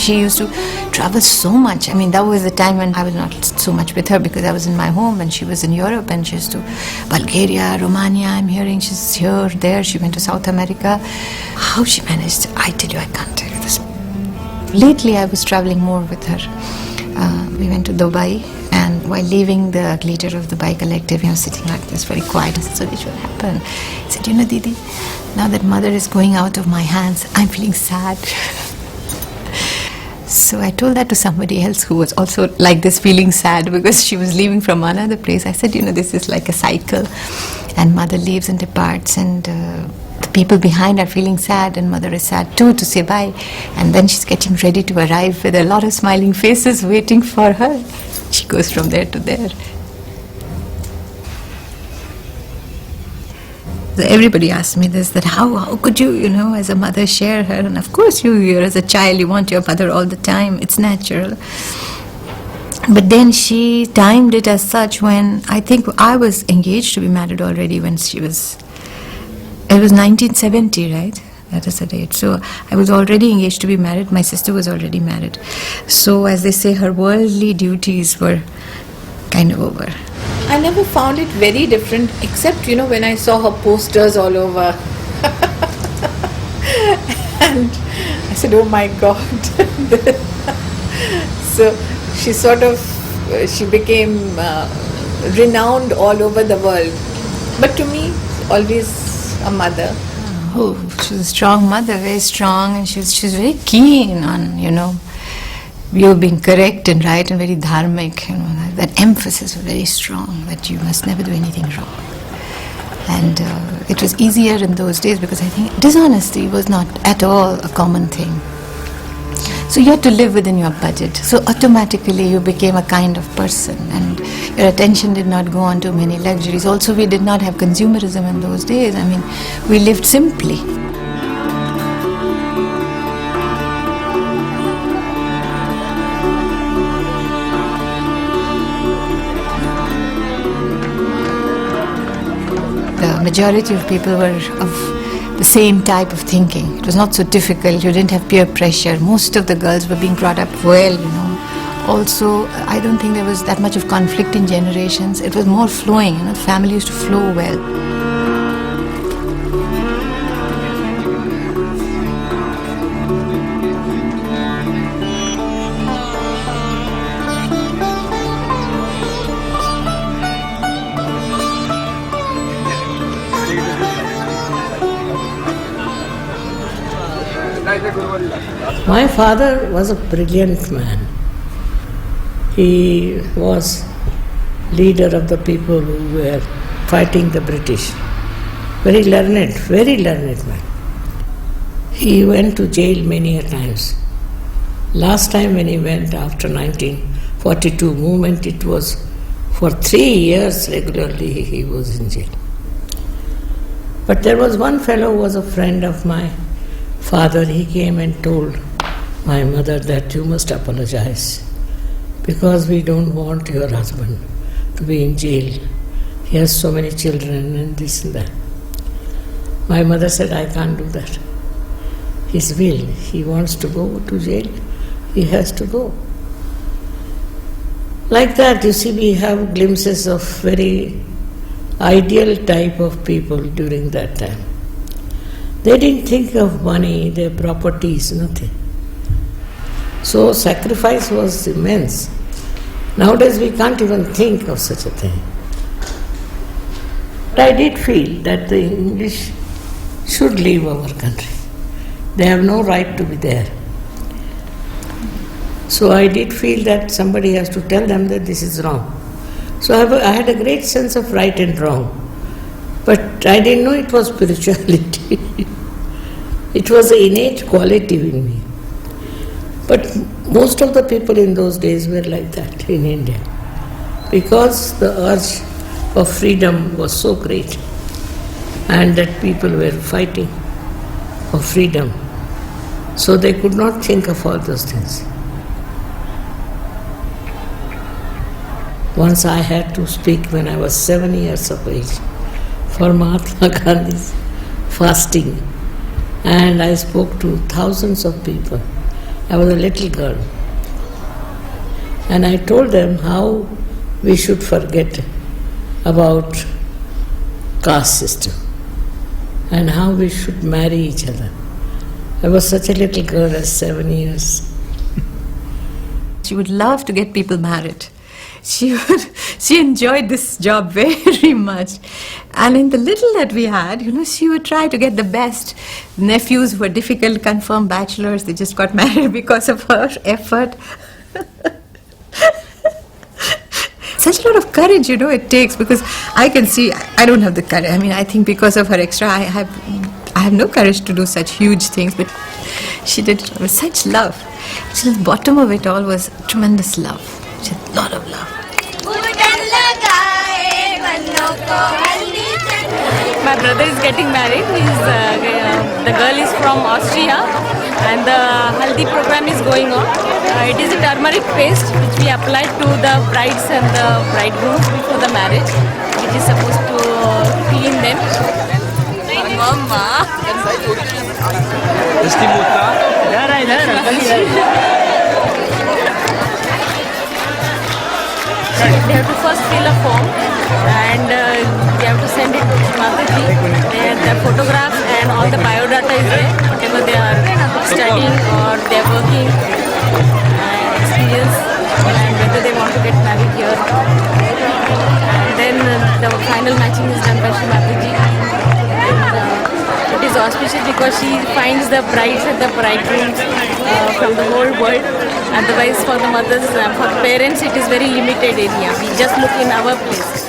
She used to travel so much. I mean, that was the time when I was not so much with her because I was in my home and she was in Europe, and she used to Bulgaria, Romania, I'm hearing she's here, there. She went to South America. How she managed, I tell you, I can't tell you this. Lately, I was traveling more with her. We went to Dubai, and while leaving the leader of the Dubai Collective, sitting like this, very quiet. I said, so this will happen. He said, Didi, now that mother is going out of my hands, I'm feeling sad. So I told that to somebody else who was also like this, feeling sad because she was leaving from another place. I said, this is like a cycle, and mother leaves and departs, and the people behind are feeling sad, and mother is sad too to say bye. And then she's getting ready to arrive with a lot of smiling faces waiting for her. She goes from there to there. Everybody asks me this, that how could you, as a mother share her? And of course you're as a child, you want your mother all the time. It's natural. But then she timed it as such when I think I was engaged to be married already when it was 1970, right? That is the date. So I was already engaged to be married. My sister was already married. So as they say, her worldly duties were kind of over. I never found it very different, except, when I saw her posters all over. And I said, oh my God. So she became renowned all over the world. But to me, always a mother. Oh, she was a strong mother, very strong, and she was very keen on, you being correct and right and very dharmic, that emphasis was very strong, that you must never do anything wrong. And it was easier in those days because I think dishonesty was not at all a common thing. So you had to live within your budget. So automatically you became a kind of person, and your attention did not go on to many luxuries. Also, we did not have consumerism in those days. I mean, we lived simply. The majority of people were of the same type of thinking. It was not so difficult. You didn't have peer pressure. Most of the girls were being brought up well, Also, I don't think there was that much of conflict in generations. It was more flowing, The family used to flow well. My father was a brilliant man. He was leader of the people who were fighting the British. Very learned man. He went to jail many a times. Last time when he went after 1942 movement, it was for 3 years regularly he was in jail. But there was one fellow who was a friend of my father. He came and told my mother that you must apologize because we don't want your husband to be in jail. He has so many children and this and that. My mother said, I can't do that. His will. He wants to go to jail. He has to go. Like that, you see, we have glimpses of very ideal type of people during that time. They didn't think of money, their properties, nothing. So sacrifice was immense. Nowadays we can't even think of such a thing. But I did feel that the English should leave our country. They have no right to be there. So I did feel that somebody has to tell them that this is wrong. So I had a great sense of right and wrong. But I didn't know it was spirituality. It was an innate quality in me. But most of the people in those days were like that in India. Because the urge of freedom was so great and that people were fighting for freedom. So they could not think of all those things. Once I had to speak when I was 7 years of age for Mahatma Gandhi's fasting, and I spoke to thousands of people. I was a little girl, and I told them how we should forget about caste system and how we should marry each other. I was such a little girl at 7 years. She would love to get people married. She enjoyed this job very much. And in the little that we had, she would try to get the best. Nephews were difficult, confirmed bachelors, they just got married because of her effort. Such a lot of courage, it takes, because I can see, I don't have the courage. I think because of her extra, I have no courage to do such huge things, but she did it with such love. So the bottom of it all was tremendous love. She had a lot of love. My brother is getting married. The girl is from Austria, and the haldi program is going on. It is a turmeric paste which we apply to the brides and the bridegrooms before the marriage, which is supposed to clean them. Mama. They have to first fill a form and they have to send it to Mataji. The photograph and all the biodata is there, whatever they are studying or they are working, experience, and whether they want to get married here. And then the final matching is done by Shri Mataji. It is auspicious because she finds the brides and the bridegrooms from the whole world. Otherwise, for the mothers, for the parents, it is very limited area. We just look in our place.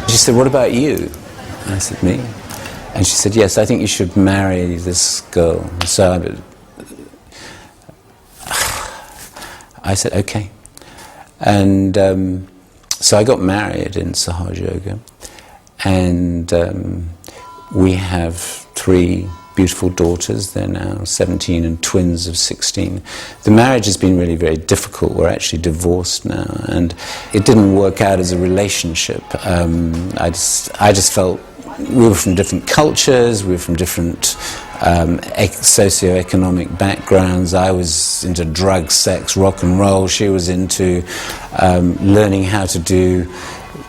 She said, what about you? I said, me? And she said, yes, I think you should marry this girl. So I said, okay. And so I got married in Sahaja, and we have 3 beautiful daughters. They're now 17 and twins of 16. The marriage has been really very difficult. We're actually divorced now, and it didn't work out as a relationship. I just felt we were from different cultures, we were from different socio-economic backgrounds. I was into drugs, sex, rock and roll. She was into learning how to do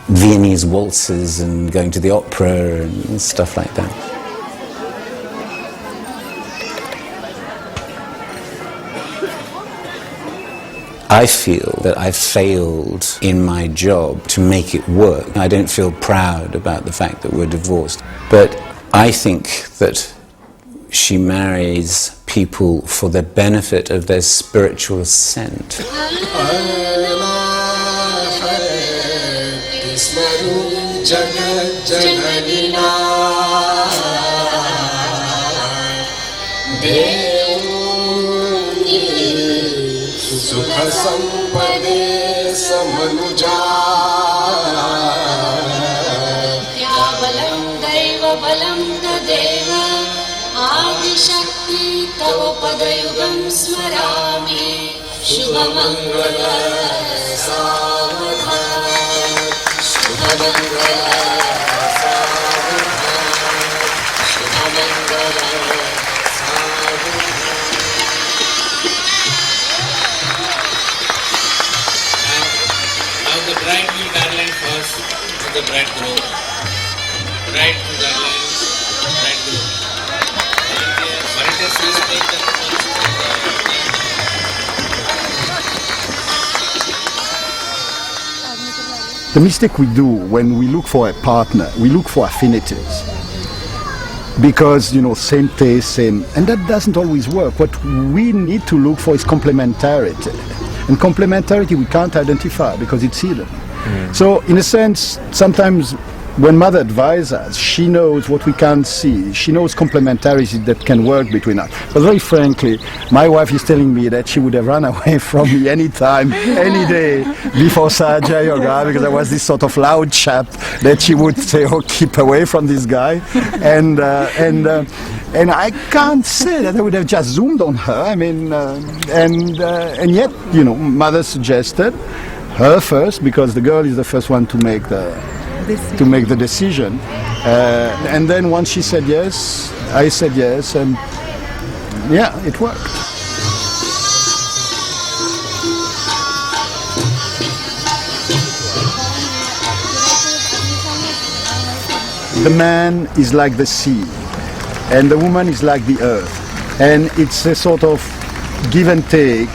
Viennese waltzes and going to the opera and stuff like that. I feel that I failed in my job to make it work. I don't feel proud about the fact that we're divorced. But I think that she marries people for the benefit of their spiritual ascent. Adishakti तव पदयुगं स्मरामि शुभमंगल सावधान Shubhmangal Now the bride will garland first to the bridegroom. Bride to garland, bridegroom. Volunteers, please take the The mistake we do when we look for a partner, we look for affinities. Because, same taste, same, and that doesn't always work. What we need to look for is complementarity. And complementarity we can't identify because it's hidden. So, in a sense, sometimes when mother advises us, she knows what we can't see. She knows complementarity that can work between us. But very frankly, my wife is telling me that she would have run away from me anytime, any day before Sahaja Yoga, because I was this sort of loud chap that she would say, oh, keep away from this guy. And I can't say that I would have just zoomed on her. I mean, and yet, mother suggested her first, because the girl is the first one to make the decision. And then once she said yes, I said yes, and yeah, it worked. The man is like the sea, and the woman is like the earth. And it's a sort of give and take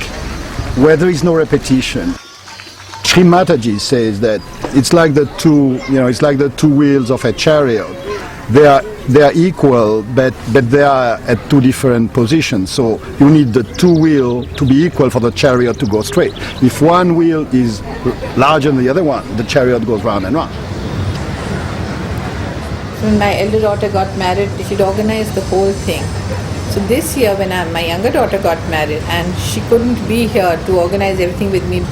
where there is no repetition. Sri Mataji says that it's like the two wheels of a chariot. They are equal, but they are at two different positions. So you need the two wheels to be equal for the chariot to go straight. If one wheel is larger than the other one, the chariot goes round and round. When my elder daughter got married, she'd organized the whole thing. So this year when my younger daughter got married and she couldn't be here to organize everything with me,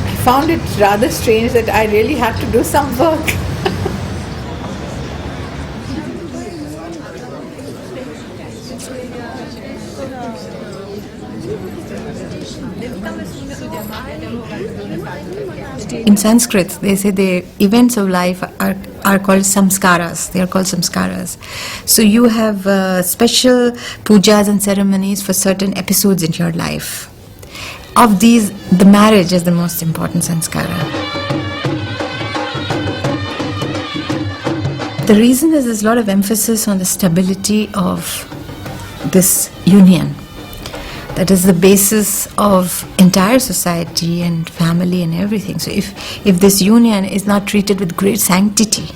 I found it rather strange that I really had to do some work. In Sanskrit, they say the events of life are called samskaras. They are called samskaras. So you have special pujas and ceremonies for certain episodes in your life. Of these, the marriage is the most important sanskara. The reason is there's a lot of emphasis on the stability of this union. That is the basis of entire society and family and everything. So if this union is not treated with great sanctity,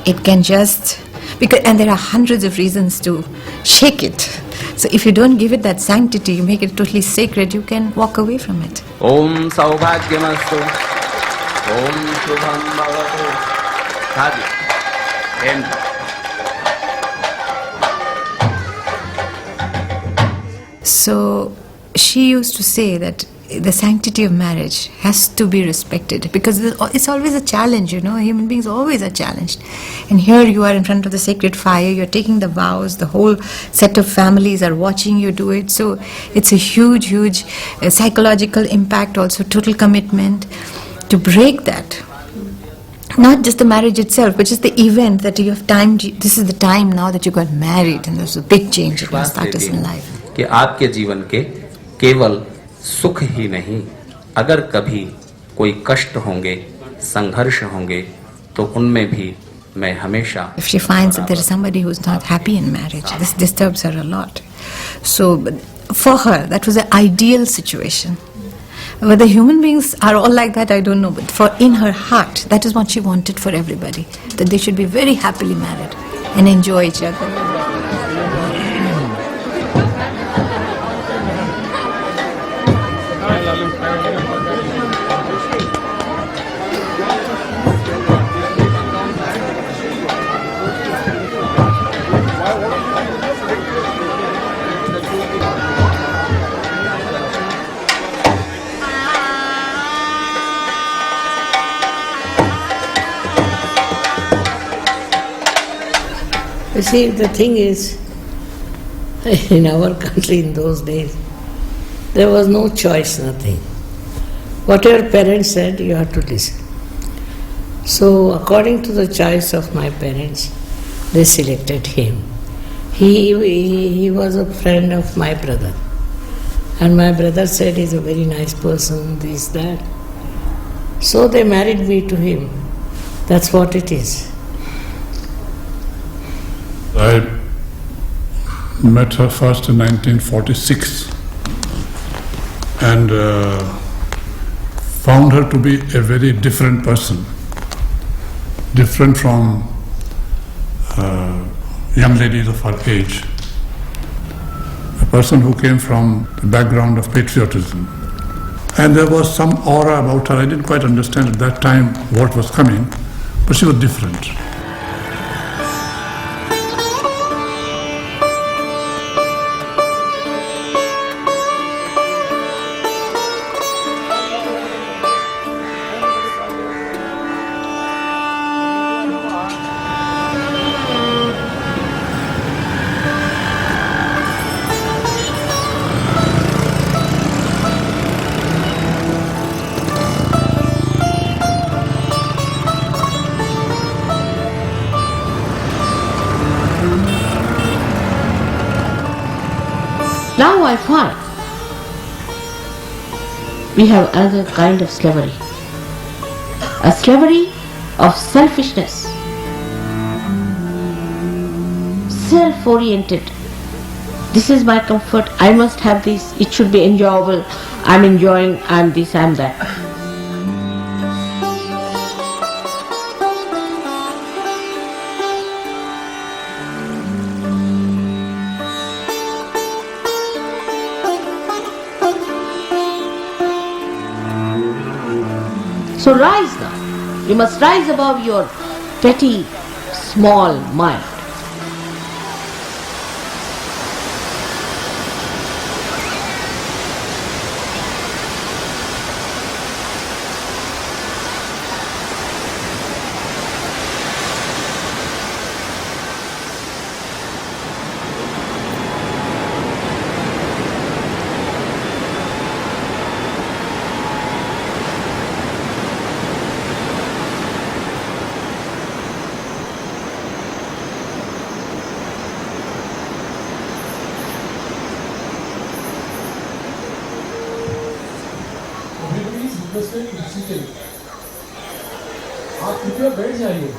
it can just, and there are hundreds of reasons to shake it. So if you don't give it that sanctity, you make it totally sacred, you can walk away from it. Om Saubhagyamastu. Om Shubham Bhavatu. Hadi. End. So she used to say that the sanctity of marriage has to be respected because it's always a challenge, human beings always are challenged. And here you are in front of the sacred fire, you're taking the vows, the whole set of families are watching you do it. So it's a huge, huge psychological impact, also total commitment to break that. Not just the marriage itself, but just the event that you have timed. This is the time now that you got married and there's a big change in your status in life. कि आपके जीवन के केवल सुख ही नहीं, अगर कभी कोई कष्ट होंगे, संघर्ष होंगे, तो उनमें भी मैं हमेशा. If she finds that there is somebody who is not happy in marriage, this disturbs her a lot. So for her, that was an ideal situation. Whether human beings are all like that, I don't know. But for in her heart, that is what she wanted for everybody. That they should be very happily married and enjoy each other. You see, the thing is, in our country in those days, there was no choice, nothing. Whatever parents said, you had to listen. So, according to the choice of my parents, they selected him. He was a friend of my brother. And my brother said he's a very nice person, this, that. So they married me to him. That's what it is. I met her first in 1946 and found her to be a very different person, different from young ladies of her age, a person who came from the background of patriotism. And there was some aura about her. I didn't quite understand at that time what was coming, but she was different. Now I find we have another kind of slavery, a slavery of selfishness, self-oriented. This is my comfort, I must have this, it should be enjoyable, I'm enjoying, I'm this, I'm that. So rise now. You must rise above your petty, small mind. आप कृपया बैठ जाइए।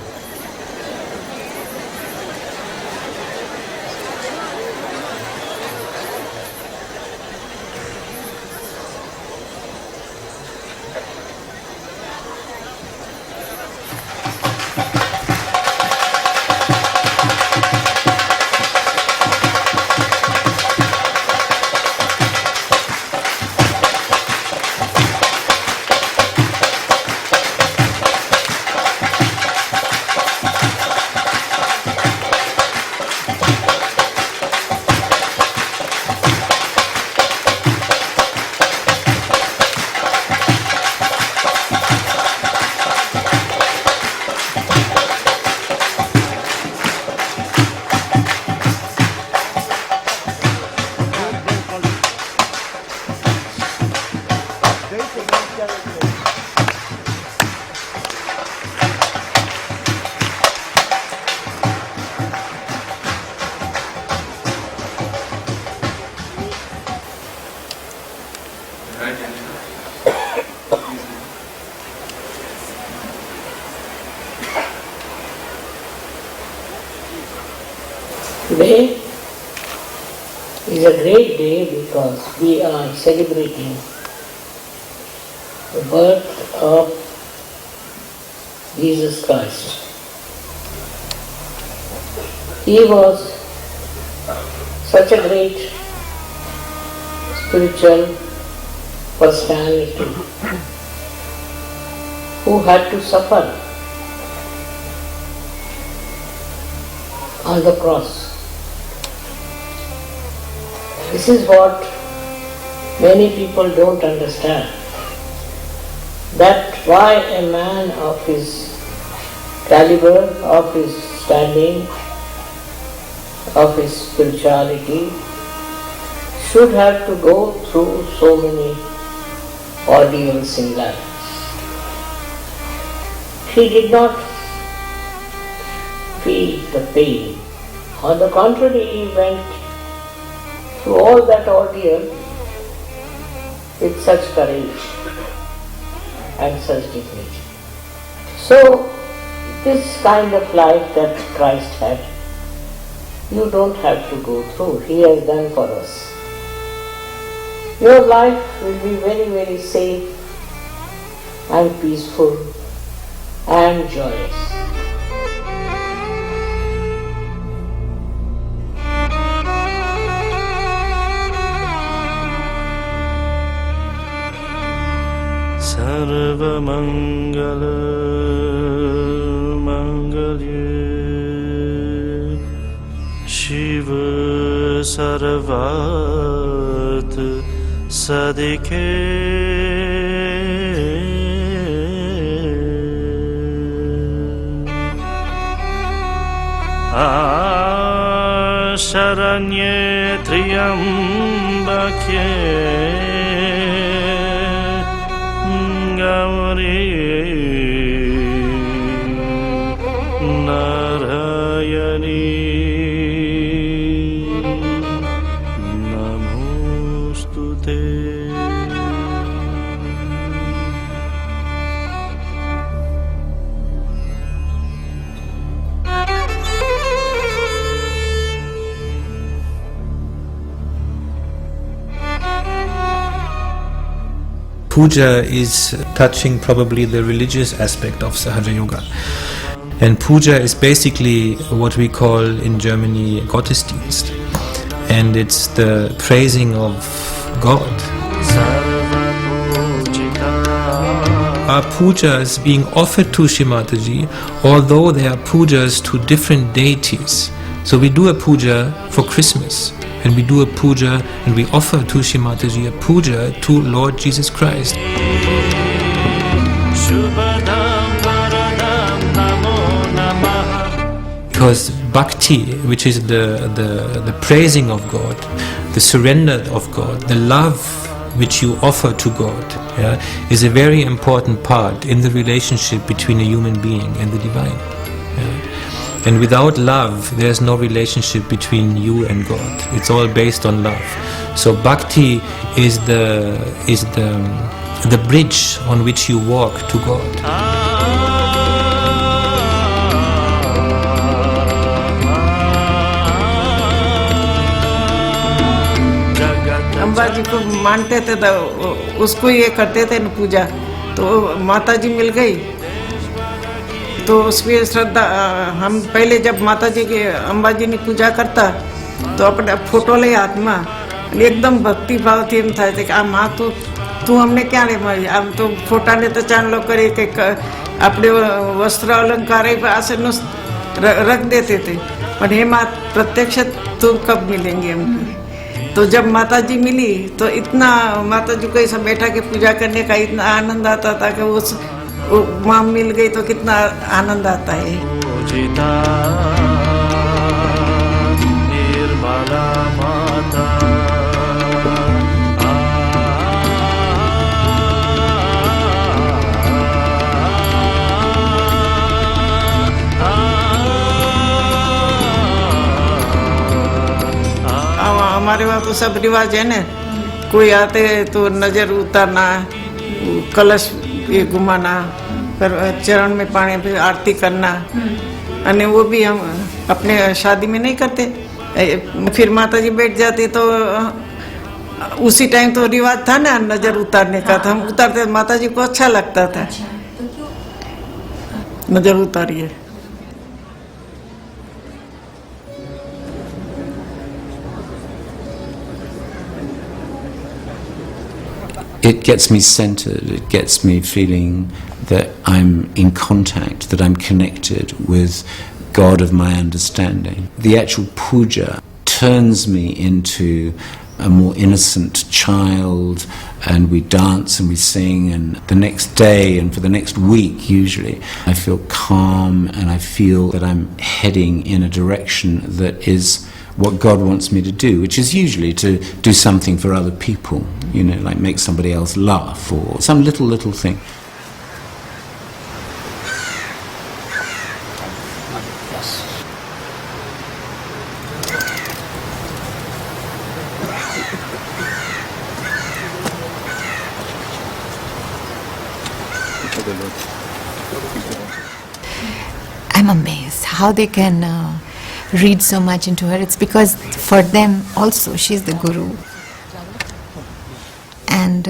Today is a great day because we are celebrating the birth of Jesus Christ. He was such a great spiritual personality who had to suffer on the cross. This is what many people don't understand, that why a man of his caliber, of his standing, of his spirituality should have to go through so many ordeals in life. He did not feel the pain. On the contrary, he went through all that ordeal with such courage and such dignity. So, this kind of life that Christ had, you don't have to go through. He has done for us. Your life will be very, very safe and peaceful and joyous. सर्वमंगल मंगल्ये Shiv सर्वार्थ साधिके शरण्ये त्र्यंबके गौरी नारायणी नमोस्तुते. Puja is touching probably the religious aspect of Sahaja Yoga. And puja is basically what we call in Germany Gottesdienst. And it's the praising of God. Our pujas being offered to Shri Mataji, although they are pujas to different deities. So we do a puja for Christmas, and we do a puja and we offer to Shri Mataji a puja to Lord Jesus Christ. Because bhakti, which is the praising of God, the surrender of God, the love which you offer to God, is a very important part in the relationship between a human being and the divine. And without love, there's no relationship between you and God. It's all based on love. So bhakti is the bridge on which you walk to God. Amba जी को मानते थे तो उसको ये करते थे न पूजा, तो माता जी मिल गई तो उसकी श्रद्धा. हम पहले जब माता जी की अम्बा जी ने पूजा करता तो अपने फोटो ले हाथ में एकदम भक्ति भाव थी एम था कि आ माँ तू हमने क्या ले मारी, आम तो फोटा ने तो चांद लोग करे कि अपने वस्त्र अलंकार पास रख देते थे, पर हे माँ प्रत्यक्ष तू कब मिलेंगे हमको. तो जब माता जी मिली तो इतना माता जी को ऐसा बैठा के पूजा करने का इतना आनंद आता था कि उस माँ मिल गई तो कितना आनंद आता है. निर्मला माता हमारे वहाँ तो सब रिवाज है ना, कोई आते तो नजर उतारना, कलश ये घुमाना, फिर चरण में पानी फिर आरती करना, अने वो भी हम अपने शादी में नहीं करते. फिर माता जी बैठ जाती तो उसी टाइम तो रिवाज था ना नजर उतारने का, तो हम उतारते, माता जी को अच्छा लगता था नजर उतारिए. It gets me centered, it gets me feeling that I'm in contact, that I'm connected with God of my understanding. The actual puja turns me into a more innocent child, and we dance and we sing, and the next day and for the next week usually I feel calm and I feel that I'm heading in a direction that is what God wants me to do, which is usually to do something for other people, you know, like make somebody else laugh or some little thing. I'm amazed how they can read so much into her. It's because for them also she's the guru. And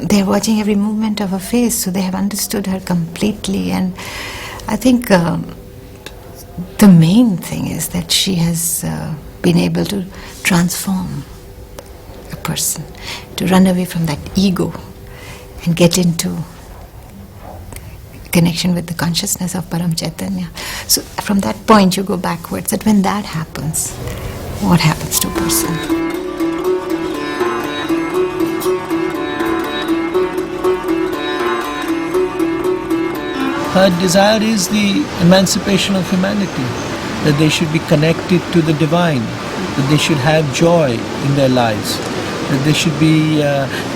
they're watching every movement of her face, so they have understood her completely. And I think the main thing is that she has been able to transform a person, to run away from that ego and get into connection with the consciousness of Param Chaitanya. So from that point you go backwards, that when that happens, what happens to a person? Her desire is the emancipation of humanity, that they should be connected to the divine, that they should have joy in their lives, that they should be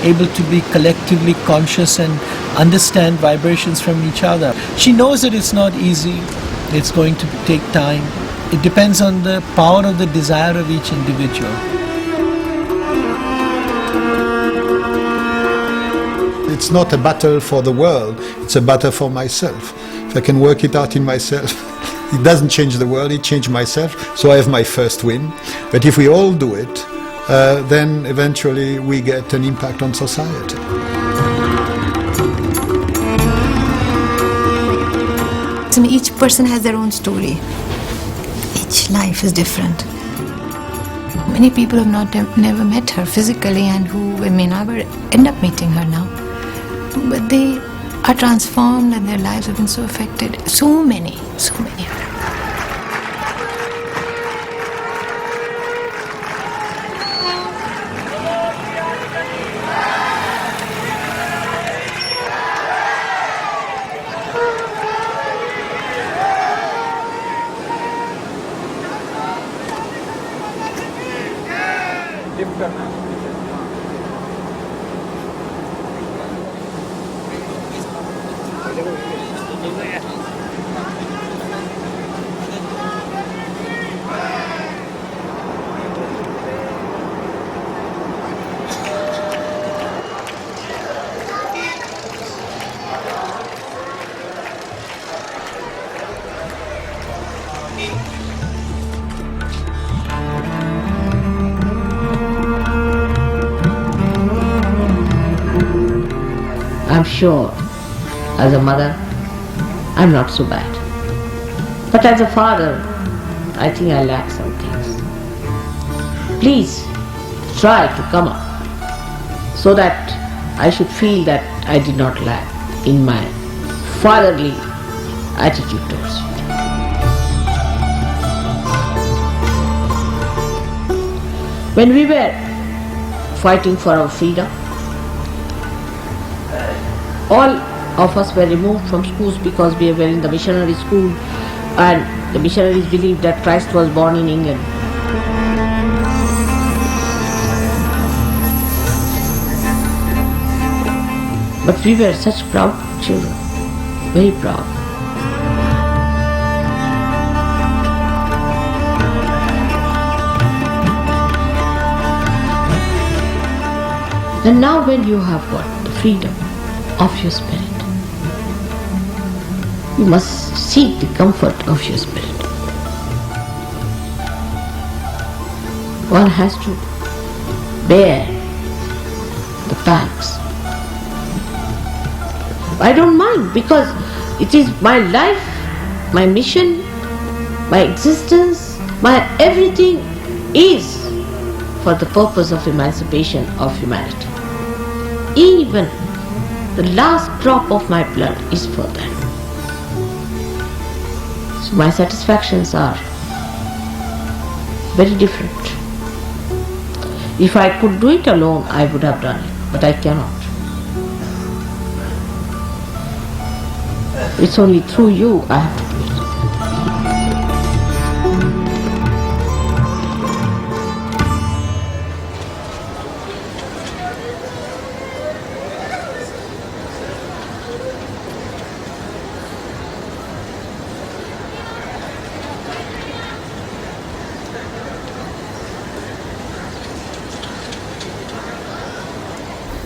able to be collectively conscious and understand vibrations from each other. She knows that it's not easy, it's going to take time. It depends on the power of the desire of each individual. It's not a battle for the world, it's a battle for myself. If I can work it out in myself, it doesn't change the world, it changes myself, so I have my first win. But if we all do it, then eventually we get an impact on society. And each person has their own story. Each life is different. Many people have never met her physically and who may never end up meeting her now. But they are transformed and their lives have been so affected. So many. I'm sure, as a mother, I'm not so bad. But as a father, I think I lack some things. Please try to come up so that I should feel that I did not lack in my fatherly attitude towards you. When we were fighting for our freedom, all of us were removed from schools because we were in the missionary school, and the missionaries believed that Christ was born in England. But we were such proud children, very proud. And now when you have got the freedom of your spirit, you must seek the comfort of your spirit. One has to bear the pants. I don't mind because it is my life, my mission, my existence, my everything is for the purpose of emancipation of humanity. Even the last drop of my blood is for that. So my satisfactions are very different. If I could do it alone, I would have done it, but I cannot. It's only through you I have to do it.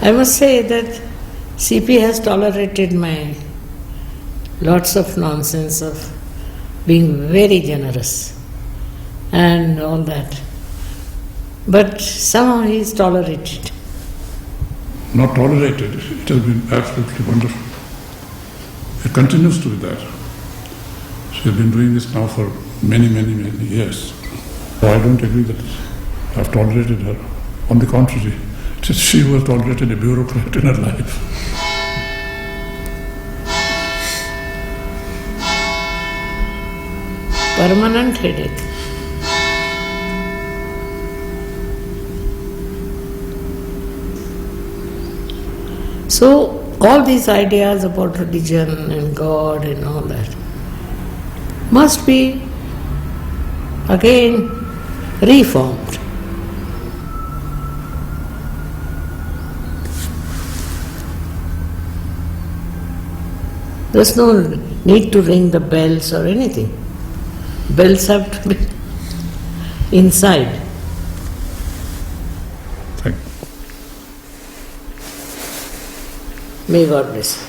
I must say that CP has tolerated my lots of nonsense of being very generous and all that. But somehow he is tolerated. Not tolerated, it has been absolutely wonderful. It continues to be that. She has been doing this now for many, many, many years. So I don't agree that I have tolerated her. On the contrary, it is she who has tolerated a bureaucrat in her life. Permanent headache. So all these ideas about religion and God and all that must be again reformed. There's no need to ring the bells or anything. Bells have to be inside. Thank you. May God bless.